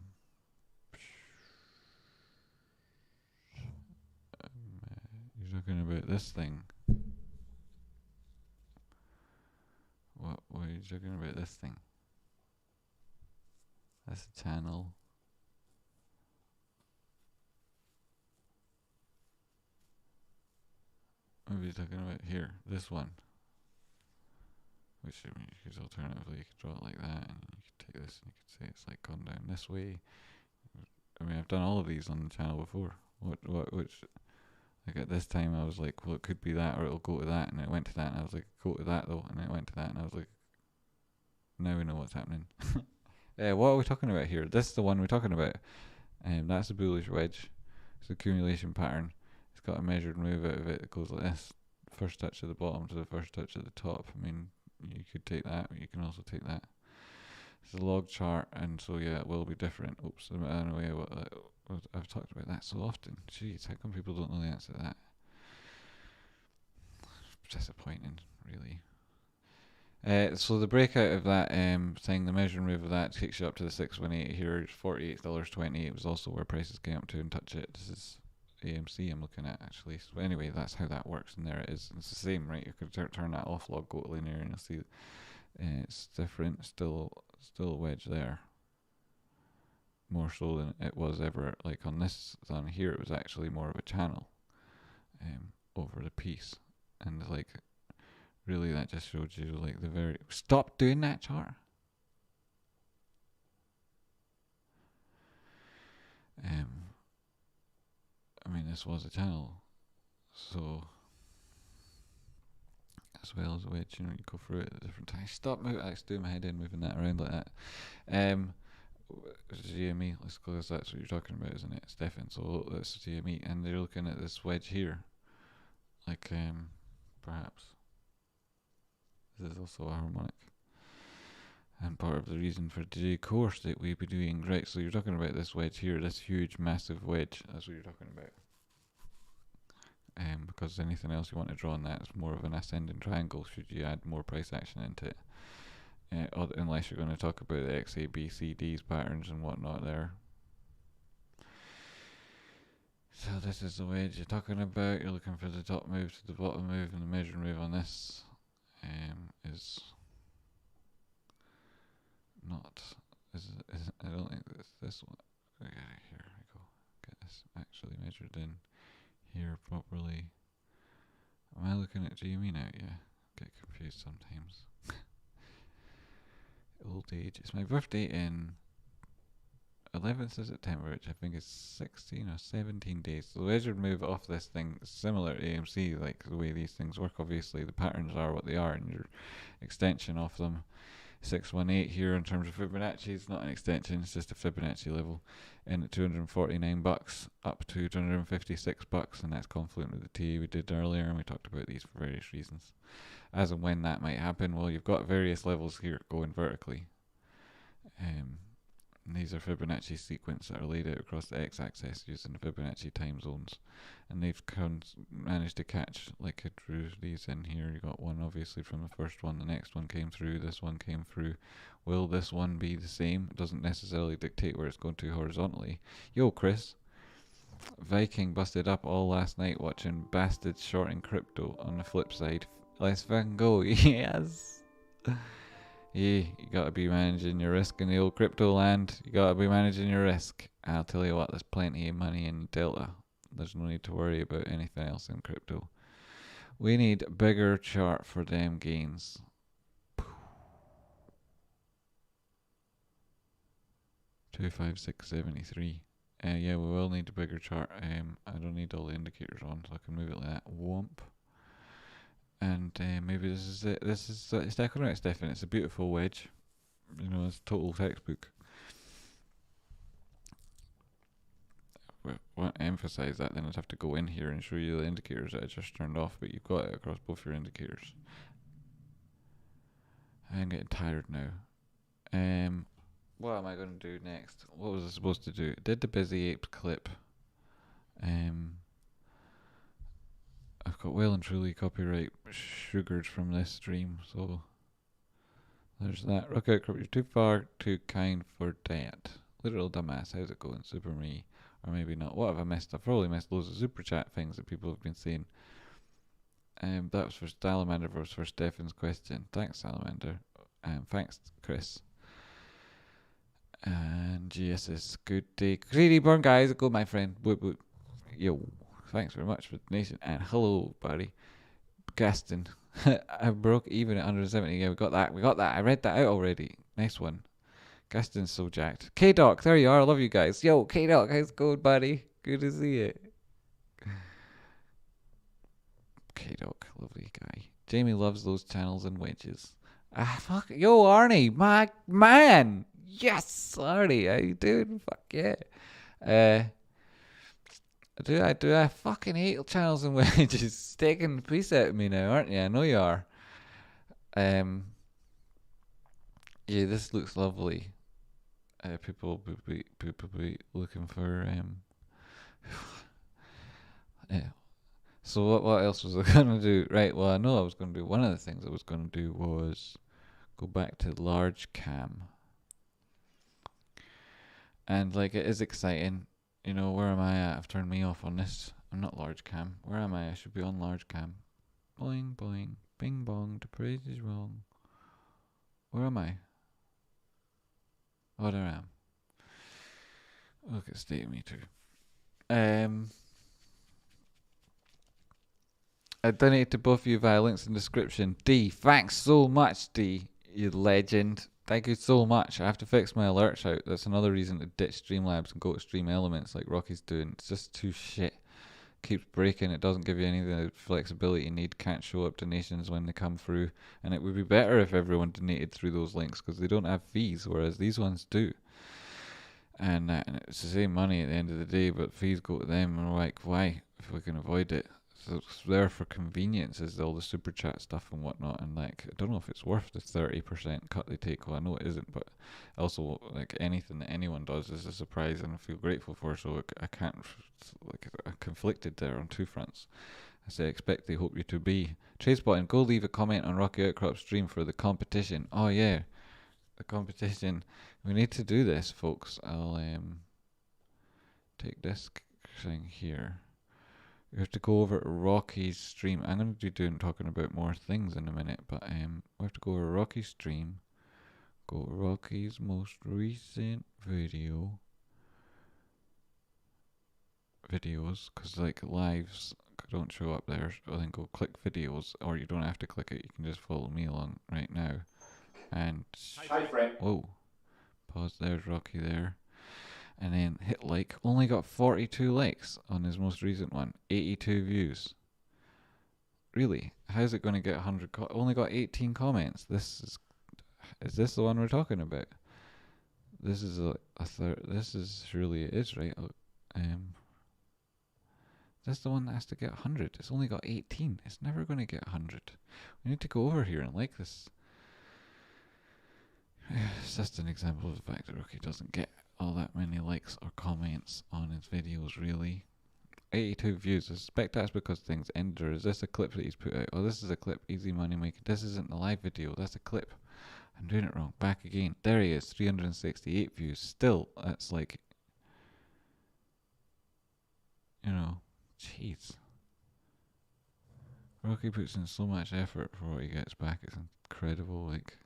You're talking about this thing. What are you talking about? This thing. That's a channel. What are you talking about here? This one. Which, I mean, you could alternatively, you could draw it like that, and you could take this and you could say it's like gone down this way. I mean, I've done all of these on the channel before. Which, like at this time I was like, well, it could be that, or it'll go to that, and it went to that, and I was like, go to that though, and it went to that, and I was like, now we know what's happening. What are we talking about here? This is the one we're talking about. That's a bullish wedge. It's an accumulation pattern. It's got a measured move out of it that goes like this. First touch at the bottom to the first touch at the top. I mean, you could take that, but you can also take that. It's a log chart, and so yeah, it will be different. Oops, I don't know I've talked about that so often. Jeez, how come people don't know the answer to that? Disappointing, really. So the breakout of that thing, the measuring move of that takes you up to the 618 here, $48.20. It was also where prices came up to and touch it. This is AMC I'm looking at actually. So anyway, that's how that works, and there it is. And it's the same, right? You could turn that off log, go to linear, and you'll see it's different. Still a wedge there. More so than it was ever. Like on this, on here, it was actually more of a channel over the piece, and like. Really, that just showed you like the very... Stop doing that chart! I mean, this was a channel, so... As well as a wedge, you know, you go through it at different times. Stop moving, I do my head in moving that around like that. GME, let's go, that's what you're talking about, isn't it, Stefan? So that's GME, and they're looking at this wedge here. Like, perhaps. This is also a harmonic, and part of the reason for today's course that we'll be doing. Right, so you're talking about this wedge here, this huge massive wedge, that's what you're talking about. Because anything else you want to draw on that is more of an ascending triangle should you add more price action into it, unless you're going to talk about the XABCDs patterns and whatnot there. So this is the wedge you're talking about. You're looking for the top move to the bottom move, and the measuring move on this is not. I don't think this one. Okay, here we go. Get this actually measured in here properly. Am I looking at GME now? Yeah, get confused sometimes. Old age. It's my birthday in 11th of September, which I think is 16 or 17 days. So the measured move off this thing is similar to AMC, like the way these things work. Obviously, the patterns are what they are, and your extension off them. 618 here in terms of Fibonacci is not an extension, it's just a Fibonacci level. In at $249 up to $256, and that's confluent with the TA we did earlier, and we talked about these for various reasons. As and when that might happen, well, you've got various levels here going vertically. And these are Fibonacci sequence that are laid out across the x-axis using the Fibonacci time zones, and they've managed to catch, like I drew these in here. You got one obviously from the first one, the next one came through, this one came through. Will this one be the same? It doesn't necessarily dictate where it's going to horizontally. Yo, Chris, Viking busted up all last night watching bastards shorting crypto. On the flip side, let's fucking go. Yes. Yeah, you gotta be managing your risk in the old crypto land. You gotta be managing your risk. I'll tell you what, there's plenty of money in Delta. There's no need to worry about anything else in crypto. We need a bigger chart for them gains. 25673. Yeah, we will need a bigger chart. I don't need all the indicators on, so I can move it like that. Whomp. And maybe this is it. This is it's definitely right, Stefan. It's a beautiful wedge. You know, it's total textbook. I want to emphasize that, then I'd have to go in here and show you the indicators that I just turned off, but you've got it across both your indicators. I'm getting tired now. What am I going to do next? What was I supposed to do? Did the Busy Apes clip. I've got well and truly copyright sugared from this stream, so there's that. Look out, you're too far, too kind for that. Literal dumbass, how's it going? Super me. Or maybe not. What have I missed? I've probably missed loads of super chat things that people have been saying. That was for Salamander versus for Stefan's question. Thanks, Salamander. Thanks, Chris. And GSS, good day. Greedy burn, guys. Go, my friend. Whoop, whoop. Yo, thanks very much for the donation. And hello, buddy. Gaston. I broke even at 170. Yeah, we got that. I read that out already. Nice one. Gaston's so jacked. K-Doc, there you are. I love you guys. Yo, K-Doc, how's it going, buddy? Good to see you. K-Doc, lovely guy. Jamie loves those channels and wedges. Fuck. Yo, Arnie, my man. Yes, Arnie, how you doing? Fuck yeah. I fucking hate channels and wedges. Taking the piece out of me now, aren't you? I know you are. Yeah, this looks lovely. People be looking for yeah. So what else was I gonna do? Right. Well, I know I was gonna do. One of the things I was gonna do was go back to large cam. And like it is exciting. You know, where am I at? I've turned me off on this. I'm not large cam. Where am I? I should be on large cam. Boing boing. Bing bong. The praise is wrong. Where am I? Oh, there I am. Look at state meter. I donate to both of you via links in the description. D, thanks so much, D, you legend. Thank you so much. I have to fix my alerts out. That's another reason to ditch Streamlabs and go to Stream Elements like Rocky's doing. It's just too shit. Keeps breaking. It doesn't give you any of the flexibility you need. Can't show up donations when they come through. And it would be better if everyone donated through those links because they don't have fees, whereas these ones do. And it's the same money at the end of the day, but fees go to them. And we're like, why? If we can avoid it. So it's there for convenience, is all the super chat stuff and whatnot. And like, I don't know if it's worth the 30% cut they take. Well, I know it isn't, but also like anything that anyone does is a surprise, and I feel grateful for. So I can't, like, I'm conflicted there on two fronts. I say expect they hope you to be. Tradespotting, go leave a comment on Rocky Outcrop stream for the competition. Oh yeah, the competition. We need to do this, folks. I'll take this thing here. We have to go over to Rocky's stream. I'm going to be talking about more things in a minute, but we have to go over Rocky's stream. Go to Rocky's most recent videos, because like lives don't show up there. So then go click videos, or you don't have to click it. You can just follow me along right now. And hi, friend. Whoa, pause. There's Rocky there. And then hit like. Only got 42 likes on his most recent one. 82 views. Really? How's it going to get 100? Only got 18 comments. Is this the one we're talking about? This is a third. This is surely it is, right? That's the one that has to get 100. It's only got 18. It's never going to get 100. We need to go over here and like this. It's just an example of the fact that Rookie doesn't get all that many likes or comments on his videos, really. 82 views. I suspect that's because things end. Or is this a clip that he's put out? Oh, this is a clip. Easy money making. This isn't the live video. That's a clip. I'm doing it wrong. Back again. There he is. 368 views. Still, that's like, you know, jeez. Rocky puts in so much effort for what he gets back. It's incredible. Like,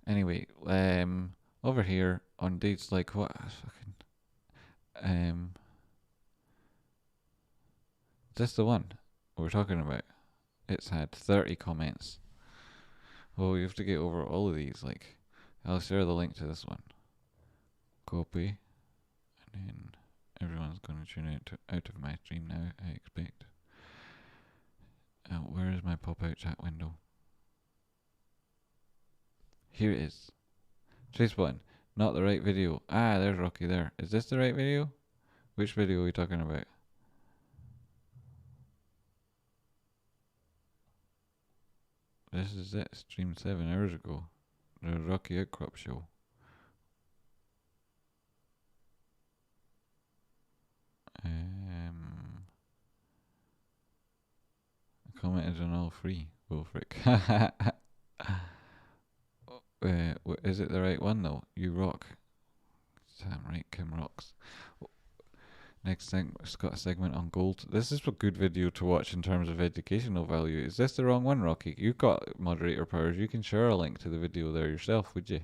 anyway, over here on dates like what fucking is this the one we're talking about? It's had 30 comments. Well, we have to get over all of these. Like, I'll share the link to this one. Copy, and then everyone's going to tune out of my stream now, I expect. Where is my pop-out chat window? Here it is. Tradespotting. Not the right video. Ah, there's Rocky there. Is this the right video? Which video are we talking about? This is it. Streamed 7 hours ago. The Rocky Outcrop show. Comment is on all three. Go frick. Is it the right one though? You rock. Sam, right? Kim rocks. Next thing, it's got a segment on gold. This is a good video to watch in terms of educational value. Is this the wrong one, Rocky? You've got moderator powers. You can share a link to the video there yourself, would you?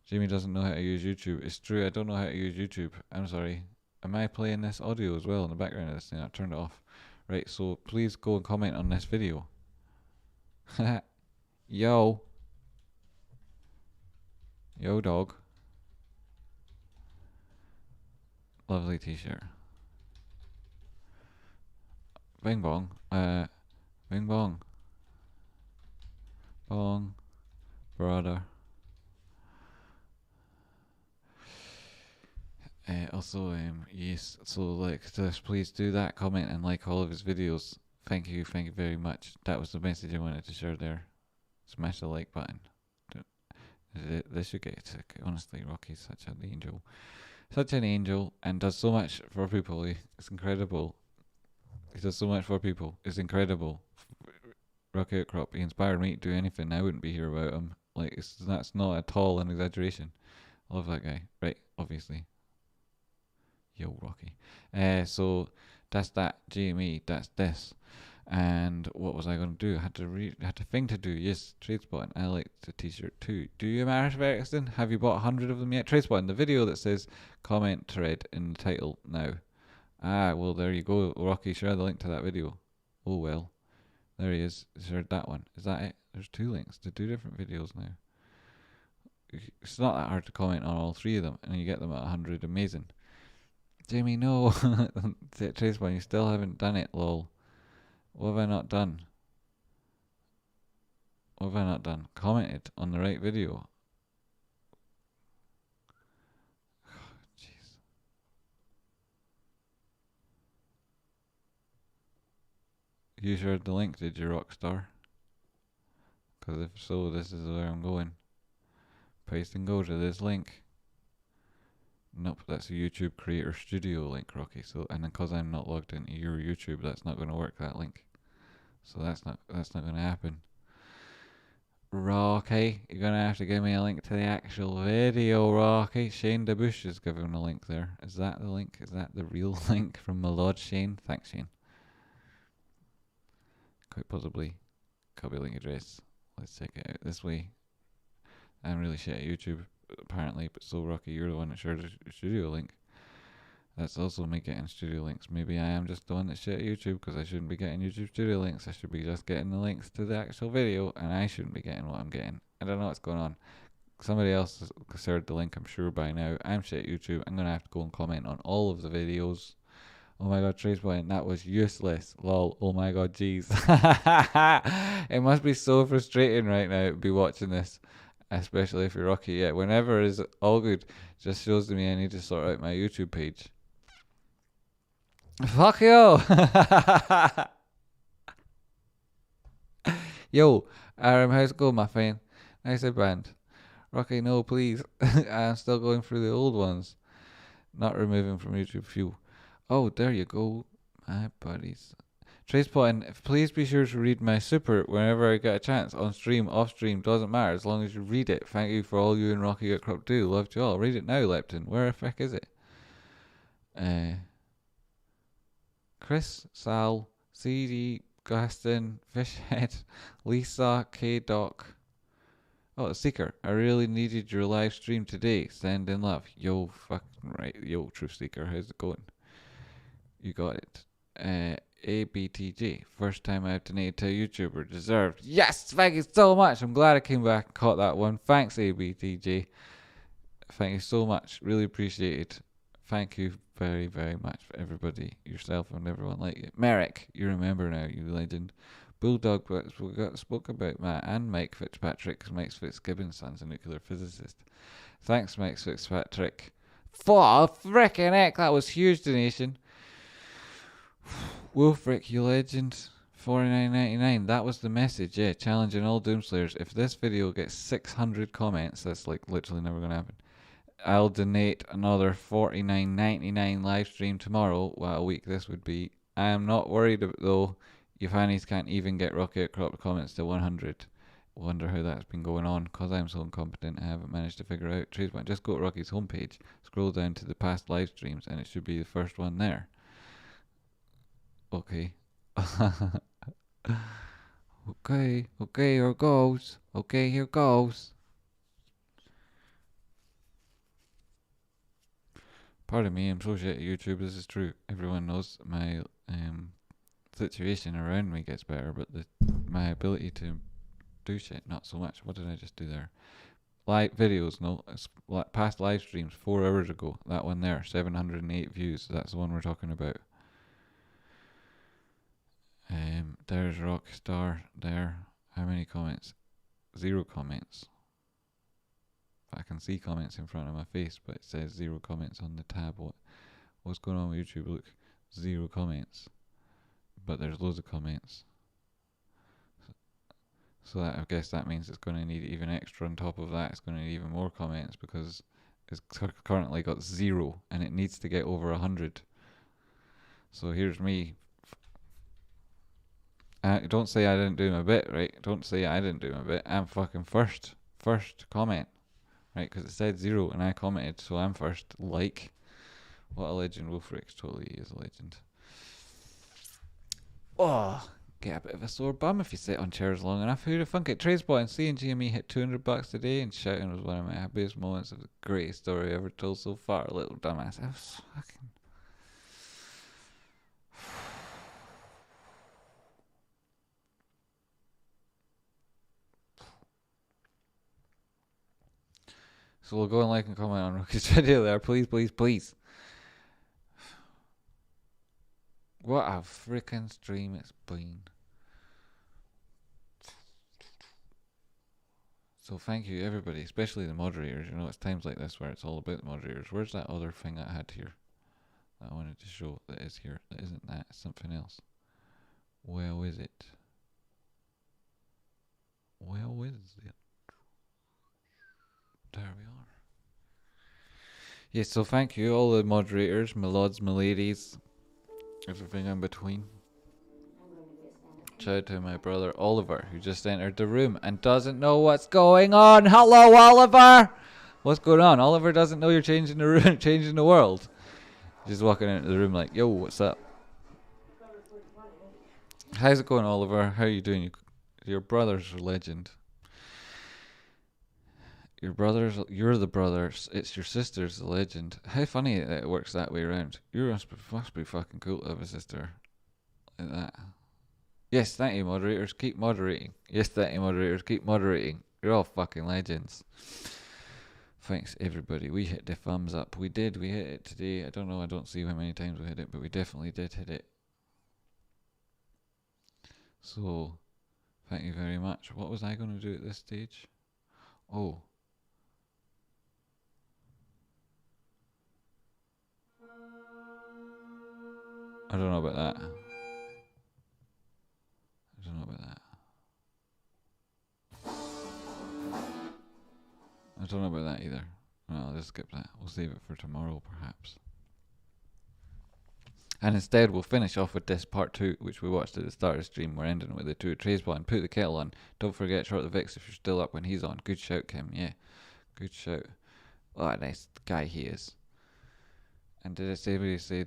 Jamie doesn't know how to use YouTube. It's true, I don't know how to use YouTube. I'm sorry. Am I playing this audio as well in the background of this thing? I turned it off. Right, so please go and comment on this video. Yo. Yo, dog. Lovely t-shirt. Bing bong. Bing bong. Bong. Brother. Also, yes, so like, just please do that, comment and like all of his videos. Thank you very much. That was the message I wanted to share there. Smash the like button. This should get sick. Honestly, Rocky's such an angel. Such an angel, and does so much for people. It's incredible. He does so much for people. It's incredible. Rocky Outcrop, he inspired me to do anything. I wouldn't be here without him. Like, that's not at all an exaggeration. I love that guy. Right, obviously. Yo, Rocky. So that's that. GME. That's this. And what was I going to do? I had to thing to do. Yes, Tradespotting. I like the t-shirt too. Do you, Maris Ferguson? Have you bought 100 of them yet? Tradespotting, the video that says comment thread in the title now. Ah, well, there you go. Rocky, share the link to that video. Oh, well. There he is. Shared that one. Is that it? There's 2 links to 2 different videos now. It's not that hard to comment on all 3 of them, and you get them at 100. Amazing. Jamie, no. Tradespotting, you still haven't done it, lol. What have I not done? What have I not done? Commented on the right video. Jeez. You shared the link, did you, Rockstar? Because if so, this is where I'm going. Paste and go to this link. Nope, that's a YouTube Creator Studio link, Rocky. So, and because I'm not logged into your YouTube, that's not going to work. That link. So that's not going to happen. Rocky, you're going to have to give me a link to the actual video, Rocky. Shane DeBush is giving a link there. Is that the link? Is that the real link from my lord Shane? Thanks, Shane. Quite possibly. Copy link address. Let's check it out this way. I'm really shit at YouTube, apparently, but so Rocky, you're the one that shared a studio link. That's also me getting studio links. Maybe I am just the one that's shit at YouTube, because I shouldn't be getting YouTube studio links. I should be just getting the links to the actual video, and I shouldn't be getting what I'm getting. I don't know what's going on. Somebody else has shared the link, I'm sure, by now. I'm shit at YouTube. I'm going to have to go and comment on all of the videos. Oh my god, Tradespotting, that was useless. Lol, oh my god, jeez. It must be so frustrating right now to be watching this. Especially if you're Rocky. Yeah, whenever is all good. Just shows to me I need to sort out my YouTube page. Fuck you! Yo, how's it going, my friend? Nice band. Rocky, no, please. I'm still going through the old ones. Not removing from YouTube. Phew. Oh, there you go, my buddies. Tradespotting, please be sure to read my super whenever I get a chance. On stream, off stream, doesn't matter as long as you read it. Thank you for all you and Rocky Outcrop do. Love to you all. Read it now, Lepton. Where the fuck is it? Chris, Sal, CD, Gaston, Fishhead, Lisa, K-Doc. Oh, Seeker, I really needed your live stream today. Send in love. Yo, fucking right. Yo, Truth Seeker, how's it going? You got it. ABTJ, first time I've donated to a YouTuber. Deserved. Yes, thank you so much. I'm glad I came back and caught that one. Thanks, ABTJ. Thank you so much. Really appreciate it. Thank you very, very much for everybody, yourself and everyone like you. Merrick, you remember now, you legend. Bulldog, we spoke about Matt and Mike Fitzpatrick, because Mike Fitzgibbon's son's a nuclear physicist. Thanks, Mike Fitzpatrick. For frickin' heck, that was huge donation. Wolfric, you legend. $49.99. That was the message, yeah. Challenging all Doomslayers. If this video gets 600 comments, that's like literally never going to happen. I'll donate another $49.99 live stream tomorrow. What a week this would be. I am not worried though. You fannies can't even get Rocky Outcrop comments to 100. wonder how that's been going on. Because I'm so incompetent, I haven't managed to figure out Tradespotting. Just go to Rocky's homepage, scroll down to the past live streams, and it should be the first one there. Okay. Okay, here goes. Okay, here goes. Pardon me, I'm so shit at YouTube. This is true. Everyone knows my situation around me gets better, but my ability to do shit, not so much. What did I just do there? Live videos, no. It's past live streams 4 hours ago. That one there, 708 views. That's the one we're talking about. There's Rockstar there. How many comments? 0 comments. I can see comments in front of my face, but it says 0 comments on the tab. What's going on with YouTube? Look, 0 comments, but there's loads of comments. So I guess that means it's going to need even extra on top of that. It's going to need even more comments because it's currently got 0 and it needs to get over 100. So here's me. Don't say I didn't do my bit, right? Don't say I didn't do my bit. I'm fucking first comment, right? Because it said 0 and I commented, so I'm first. Like, what a legend. Wolfrix totally is a legend. Oh, get a bit of a sore bum if you sit on chairs long enough. Who'd have thunk it? Tradespotting, seeing GME hit $200 today and shouting was one of my happiest moments of the greatest story ever told so far. Little dumbass. I was fucking... So we'll go and like and comment on Rocky's video there. Please, please, please. What a freaking stream it's been. So thank you everybody, especially the moderators. You know, it's times like this where it's all about the moderators. Where's that other thing that I had here that I wanted to show that is here? That isn't that, it's something else. Well, is it? Well, is it? There we are. Yes, so thank you all the moderators, my lords, my ladies, everything in between. Shout out to my brother Oliver, who just entered the room and doesn't know what's going on. Hello, Oliver! What's going on? Oliver doesn't know you're changing the room, changing the world. Just walking into the room like, yo, what's up? How's it going, Oliver? How are you doing? Your brother's a legend. You're the brothers. It's your sister's the legend. How funny that it works that way around. You must be fucking cool to have a sister like that. Yes, thank you, moderators. Keep moderating. Yes, thank you, moderators. Keep moderating. You're all fucking legends. Thanks, everybody. We hit the thumbs up. We did. We hit it today. I don't know. I don't see how many times we hit it, but we definitely did hit it. So, thank you very much. What was I going to do at this stage? Oh. I don't know about that. I don't know about that. I don't know about that either. No, I'll just skip that. We'll save it for tomorrow, perhaps. And instead, we'll finish off with this part 2, which we watched at the start of the stream. We're ending with the 2 at Tradespotting. Put the kettle on. Don't forget Short the Vix if you're still up when he's on. Good shout, Kim. Yeah, good shout. What a nice guy he is. And did somebody say,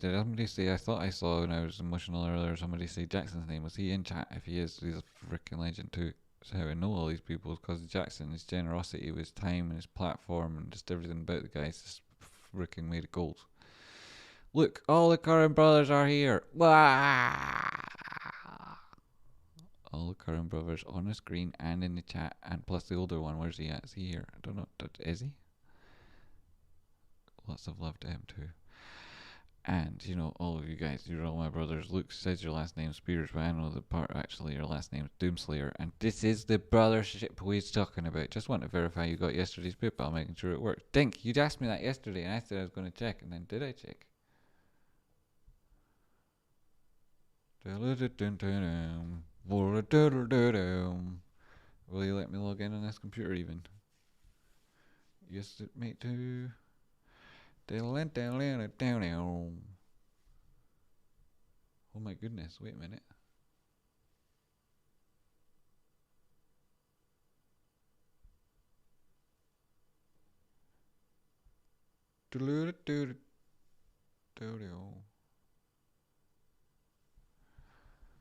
I thought I saw when I was emotional earlier, somebody say Jackson's name. Was he in chat? If he is, he's a freaking legend too. So how I know all these people is because Jackson, his generosity, his time and his platform and just everything about the guy is just freaking made of gold. Look, all the current brothers are here. Wah! All the current brothers on the screen and in the chat, and plus the older one. Where's he at? Is he here? I don't know. Is he? Lots of love to him too. And, you know, all of you guys, you're all my brothers. Luke says your last name's Spears, but I know the part actually your last name's Doomslayer. And this is the brothership we're talking about. Just want to verify you got yesterday's PayPal, making sure it worked. Dink, you'd asked me that yesterday, and I said I was going to check, and then did I check? Will you let me log in on this computer even? Yes, it may too. Oh my goodness, wait a minute.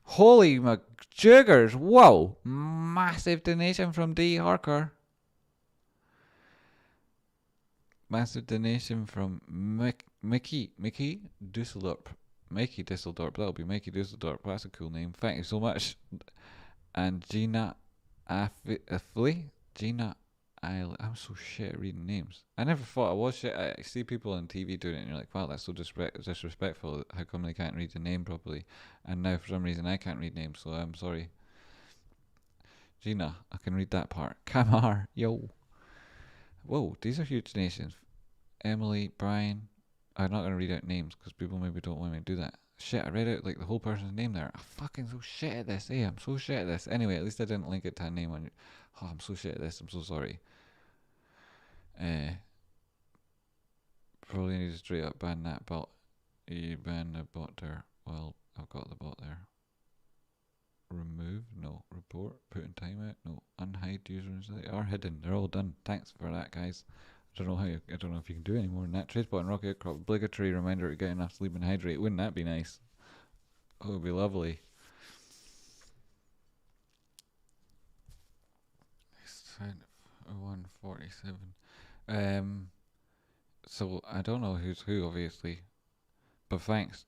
Holy McJiggers! Whoa! Massive donation from D. Harker. Massive donation from Mickey Dusseldorp. Mickey Dusseldorp. That'll be Mickey Dusseldorp. That's a cool name. Thank you so much. And Gina Affley. Gina I'm so shit at reading names. I never thought I was shit. I see people on TV doing it and you're like, wow, that's so disrespectful. How come they can't read the name properly? And now for some reason I can't read names, so I'm sorry. Gina, I can read that part. Kamar, yo. Whoa, these are huge donations. Emily, Brian. I'm not going to read out names because people maybe don't want me to do that. Shit, I read out like the whole person's name there. I'm fucking so shit at this. Hey, I'm so shit at this. Anyway, at least I didn't link it to a name on you. Oh, I'm so shit at this. I'm so sorry. Probably need to straight up ban that bot. You ban the bot there. Well, I've got the bot there. Remove? No. Report? Put in timeout? No. Unhide users? They are hidden. They're all done. Thanks for that, guys. I don't know if you can do any more than that. Tradespotting Rocket Crop. Obligatory reminder to get enough sleep and hydrate. Wouldn't that be nice? Oh, it would be lovely. It's 1:47. So I don't know who's who, obviously, but thanks.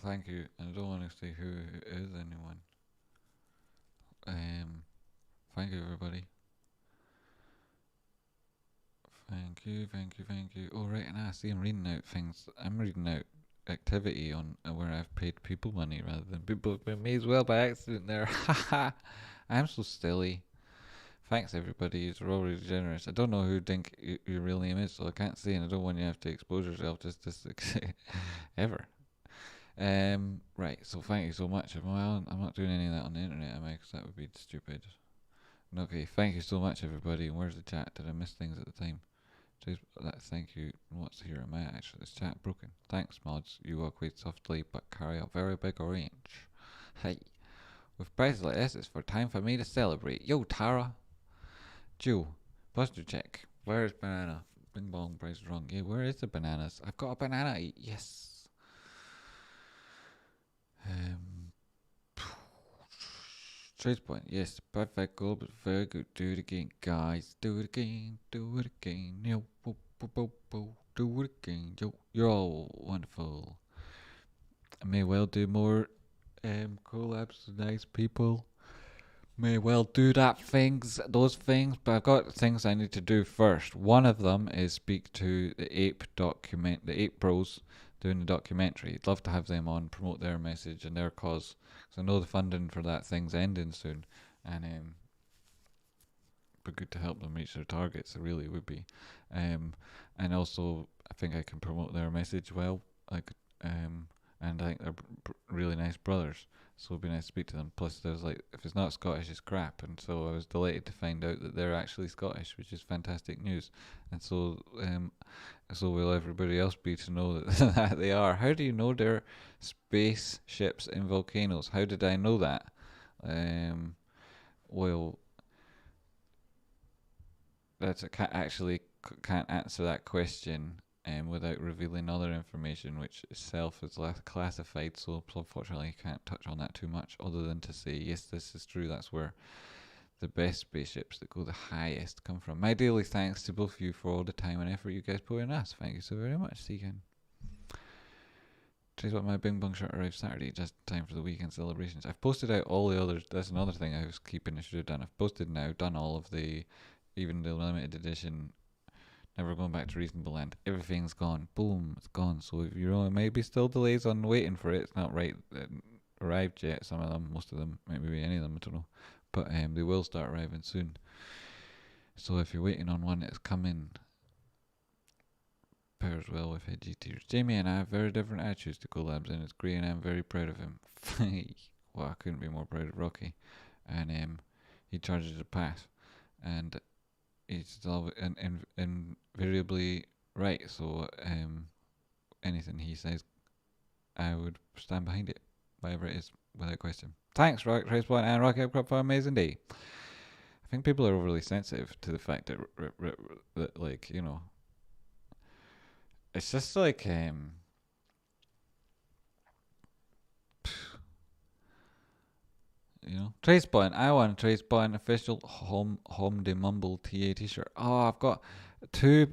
Thank you. I don't want to say who is anyone. Thank you, everybody. Thank you. Oh, right, and I see I'm reading out things. I'm reading out activity on where I've paid people money rather than people have been made as well by accident there. Haha. I'm so silly. Thanks, everybody. You're all really generous. I don't know who think your real name is, so I can't say, and I don't want you to have to expose yourself just ever. Right, so thank you so much. I'm not doing any of that on the internet, am I? Because that would be stupid. Okay, thank you so much, everybody. And where's the chat? Did I miss things at the time? Thank you. What's here? Am I actually? This chat broken. Thanks, mods. You walk quite softly, but carry a very big range. Hey, with prices like this, it's time for me to celebrate. Yo, Tara. Joe, posture check. Where is banana? Bing bong, price is wrong. Yeah, where is the bananas? I've got a banana to eat. Yes. Tradespotting. Yes, perfect goal, but very good. Do it again, guys. Do it again. Do it again. Yo, do it again. Yo, you're all wonderful. I may well do more collabs with nice people. May well do those things, but I've got things I need to do first. One of them is speak to the Ape Bros doing the documentary. I'd love to have them on, promote their message and their cause, because I know the funding for that thing's ending soon, and it'd be good to help them reach their targets. It really would be, and also I think I can promote their message well, and I think they're really nice brothers. So it'd be nice to speak to them. Plus, there's like, if it's not Scottish, it's crap. And so I was delighted to find out that they're actually Scottish, which is fantastic news. And so, so will everybody else be to know that, that they are. How do you know they're spaceships in volcanoes? How did I know that? Well, I can't answer that question without revealing other information, which itself is classified, so unfortunately I can't touch on that too much, other than to say, yes, this is true. That's where the best spaceships that go the highest come from. My daily thanks to both of you for all the time and effort you guys put in us. Thank you so very much. See you again. Today's what my Bing Bong shirt arrives Saturday, just in time for the weekend celebrations. I've posted out all the others. That's another thing I was keeping. I should have done. I've posted now, done all of even the limited edition. Never going back to Reasonable Land. Everything's gone. Boom, it's gone. So if you're maybe still delays on waiting for it. It's not arrived yet. Some of them, most of them, maybe any of them, I don't know. But they will start arriving soon. So if you're waiting on one, it's coming. Pairs well with edgy tears. Jamie and I have very different attitudes to collabs, and it's great, and I'm very proud of him. Well, I couldn't be more proud of Rocky. And he charges a pass, and he's invariably right. So anything he says, I would stand behind it, whatever it is, without question. Thanks, Tradespotting and Rocket Crop, for an amazing day. I think people are overly sensitive to the fact that, that like, you know, it's just like, you know, Tradespotting. I want a Tradespotting official home de mumble TA t-shirt. Oh, I've got two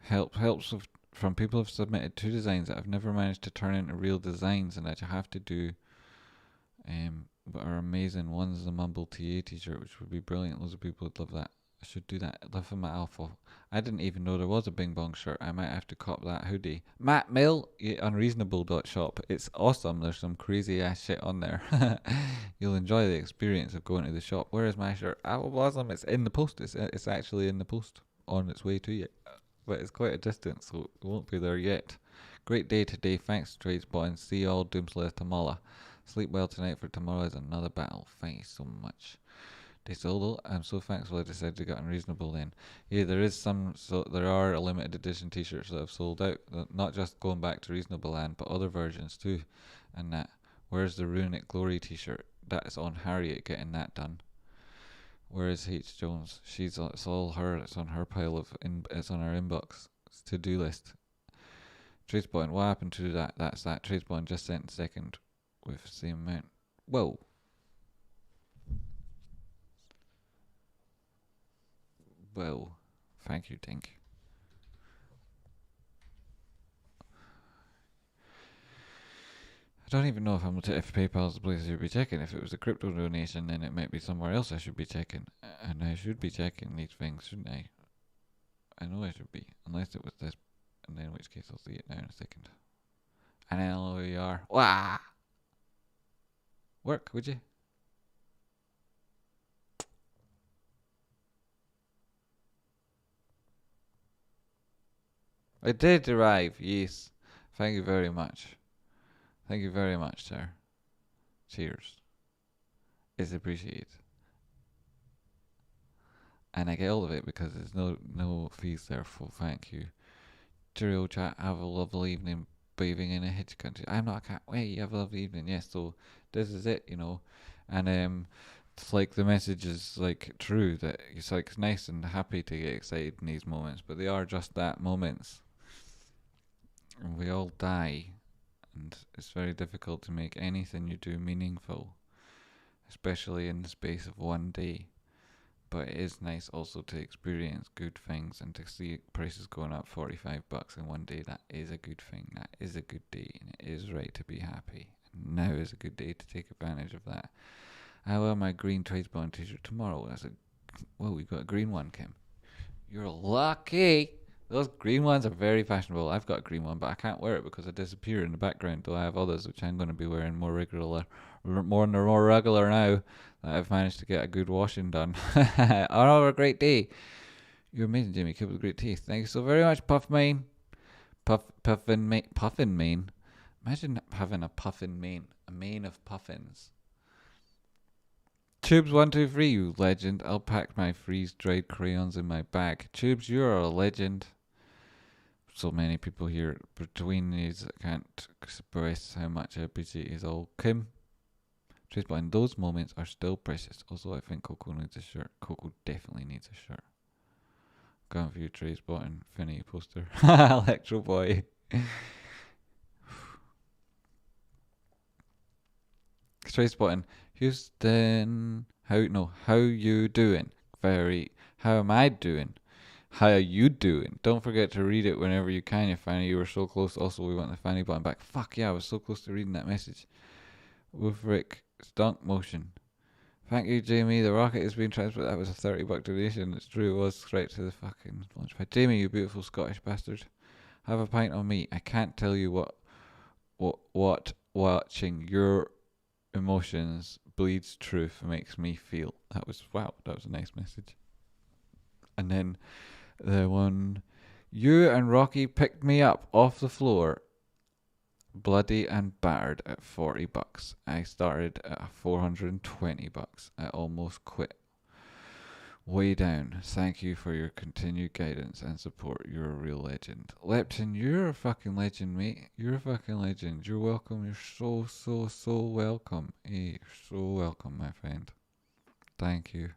helps from people who've submitted two designs that I've never managed to turn into real designs, and that you have to do but are amazing. One's the Mumble TA t-shirt, which would be brilliant. Loads of people would love that. I should do that. Live for my alpha. I didn't even know there was a Bing Bong shirt. I might have to cop that hoodie. Matt Mill, unreasonable.shop. It's awesome. There's some crazy ass shit on there. You'll enjoy the experience of going to the shop. Where is my shirt? Apple Blossom. It's in the post. It's actually in the post, on its way to you. But it's quite a distance, so it won't be there yet. Great day today. Thanks, Tradespotting. See you all. Doomslayer tomorrow. Sleep well tonight, for tomorrow is another battle. Thank you so much. De Solo, I'm so thankful I decided to get unreasonable then. Yeah, there are a limited edition t-shirts that have sold out. Not just going back to Reasonable Land, but other versions too. And that. Where's the Runic Glory t-shirt? That's on Harriet getting that done. Where is H. Jones? It's all her. It's on her pile of, it's on her inbox. It's to-do list. Tradespotting, what happened to that? That's that. Tradespotting just sent second with the same amount. Whoa. Well, thank you, Dink. I don't even know if PayPal's the place I should be checking. If it was a crypto donation, then it might be somewhere else I should be checking. And I should be checking these things, shouldn't I? I know I should be. Unless it was this. And then in which case I'll see it now in a second. And then I'll know who you are. Wah! Work, would you? It did arrive, yes. Thank you very much. Thank you very much, sir. Cheers. It's appreciated. And I get all of it because there's no fees there, so thank you. Cheerio chat, have a lovely evening bathing in a hitch country. I'm not a cat. Wait, you have a lovely evening. Yes, so this is it, you know. And it's like the message is like true, that it's like it's nice and happy to get excited in these moments, but they are just that, moments. And we all die, and it's very difficult to make anything you do meaningful, especially in the space of one day. But it is nice also to experience good things, and to see prices going up $45 in one day. That is a good thing. That is a good day, and it is right to be happy. And now is a good day to take advantage of that. I wear my green Tradespotting t-shirt tomorrow. Whoa, we got a green one, Kim. You're lucky. Those green ones are very fashionable. I've got a green one, but I can't wear it because I disappear in the background. Though I have others, which I'm going to be wearing more regular now that I've managed to get a good washing done. Have a great day. You're amazing, Jimmy. Keep up the great teeth. Thank you so very much, Puffin Main. Imagine having a puffin mane, a mane of puffins. Tubes123, you legend. I'll pack my freeze-dried crayons in my bag. Tubes, you're a legend. So many people here between these, I can't express how much I appreciate you all. Kim, Tradespotting, those moments are still precious. Also, I think Coco needs a shirt. Coco definitely needs a shirt. Going for you, Tradespotting. Finny poster. Electro Boy. Tradespotting. Houston. How you doing? How am I doing? How are you doing? Don't forget to read it whenever you can, Fanny. You were so close. Also, we want the Fanny button back. Fuck yeah, I was so close to reading that message. Wolf Rick, stunk motion. Thank you, Jamie. The rocket is being transported. That was a $30 donation. It's true, it was straight to the fucking launch pad. Jamie, you beautiful Scottish bastard. Have a pint on me. I can't tell you what watching your emotions bleeds truth makes me feel. That was a nice message. And then the one, you and Rocky picked me up off the floor, bloody and battered, at $40. I started at $420. I almost quit. Way down. Thank you for your continued guidance and support. You're a real legend. Lepton, you're a fucking legend, mate. You're a fucking legend. You're welcome. You're so welcome. Hey, you're so welcome, my friend. Thank you.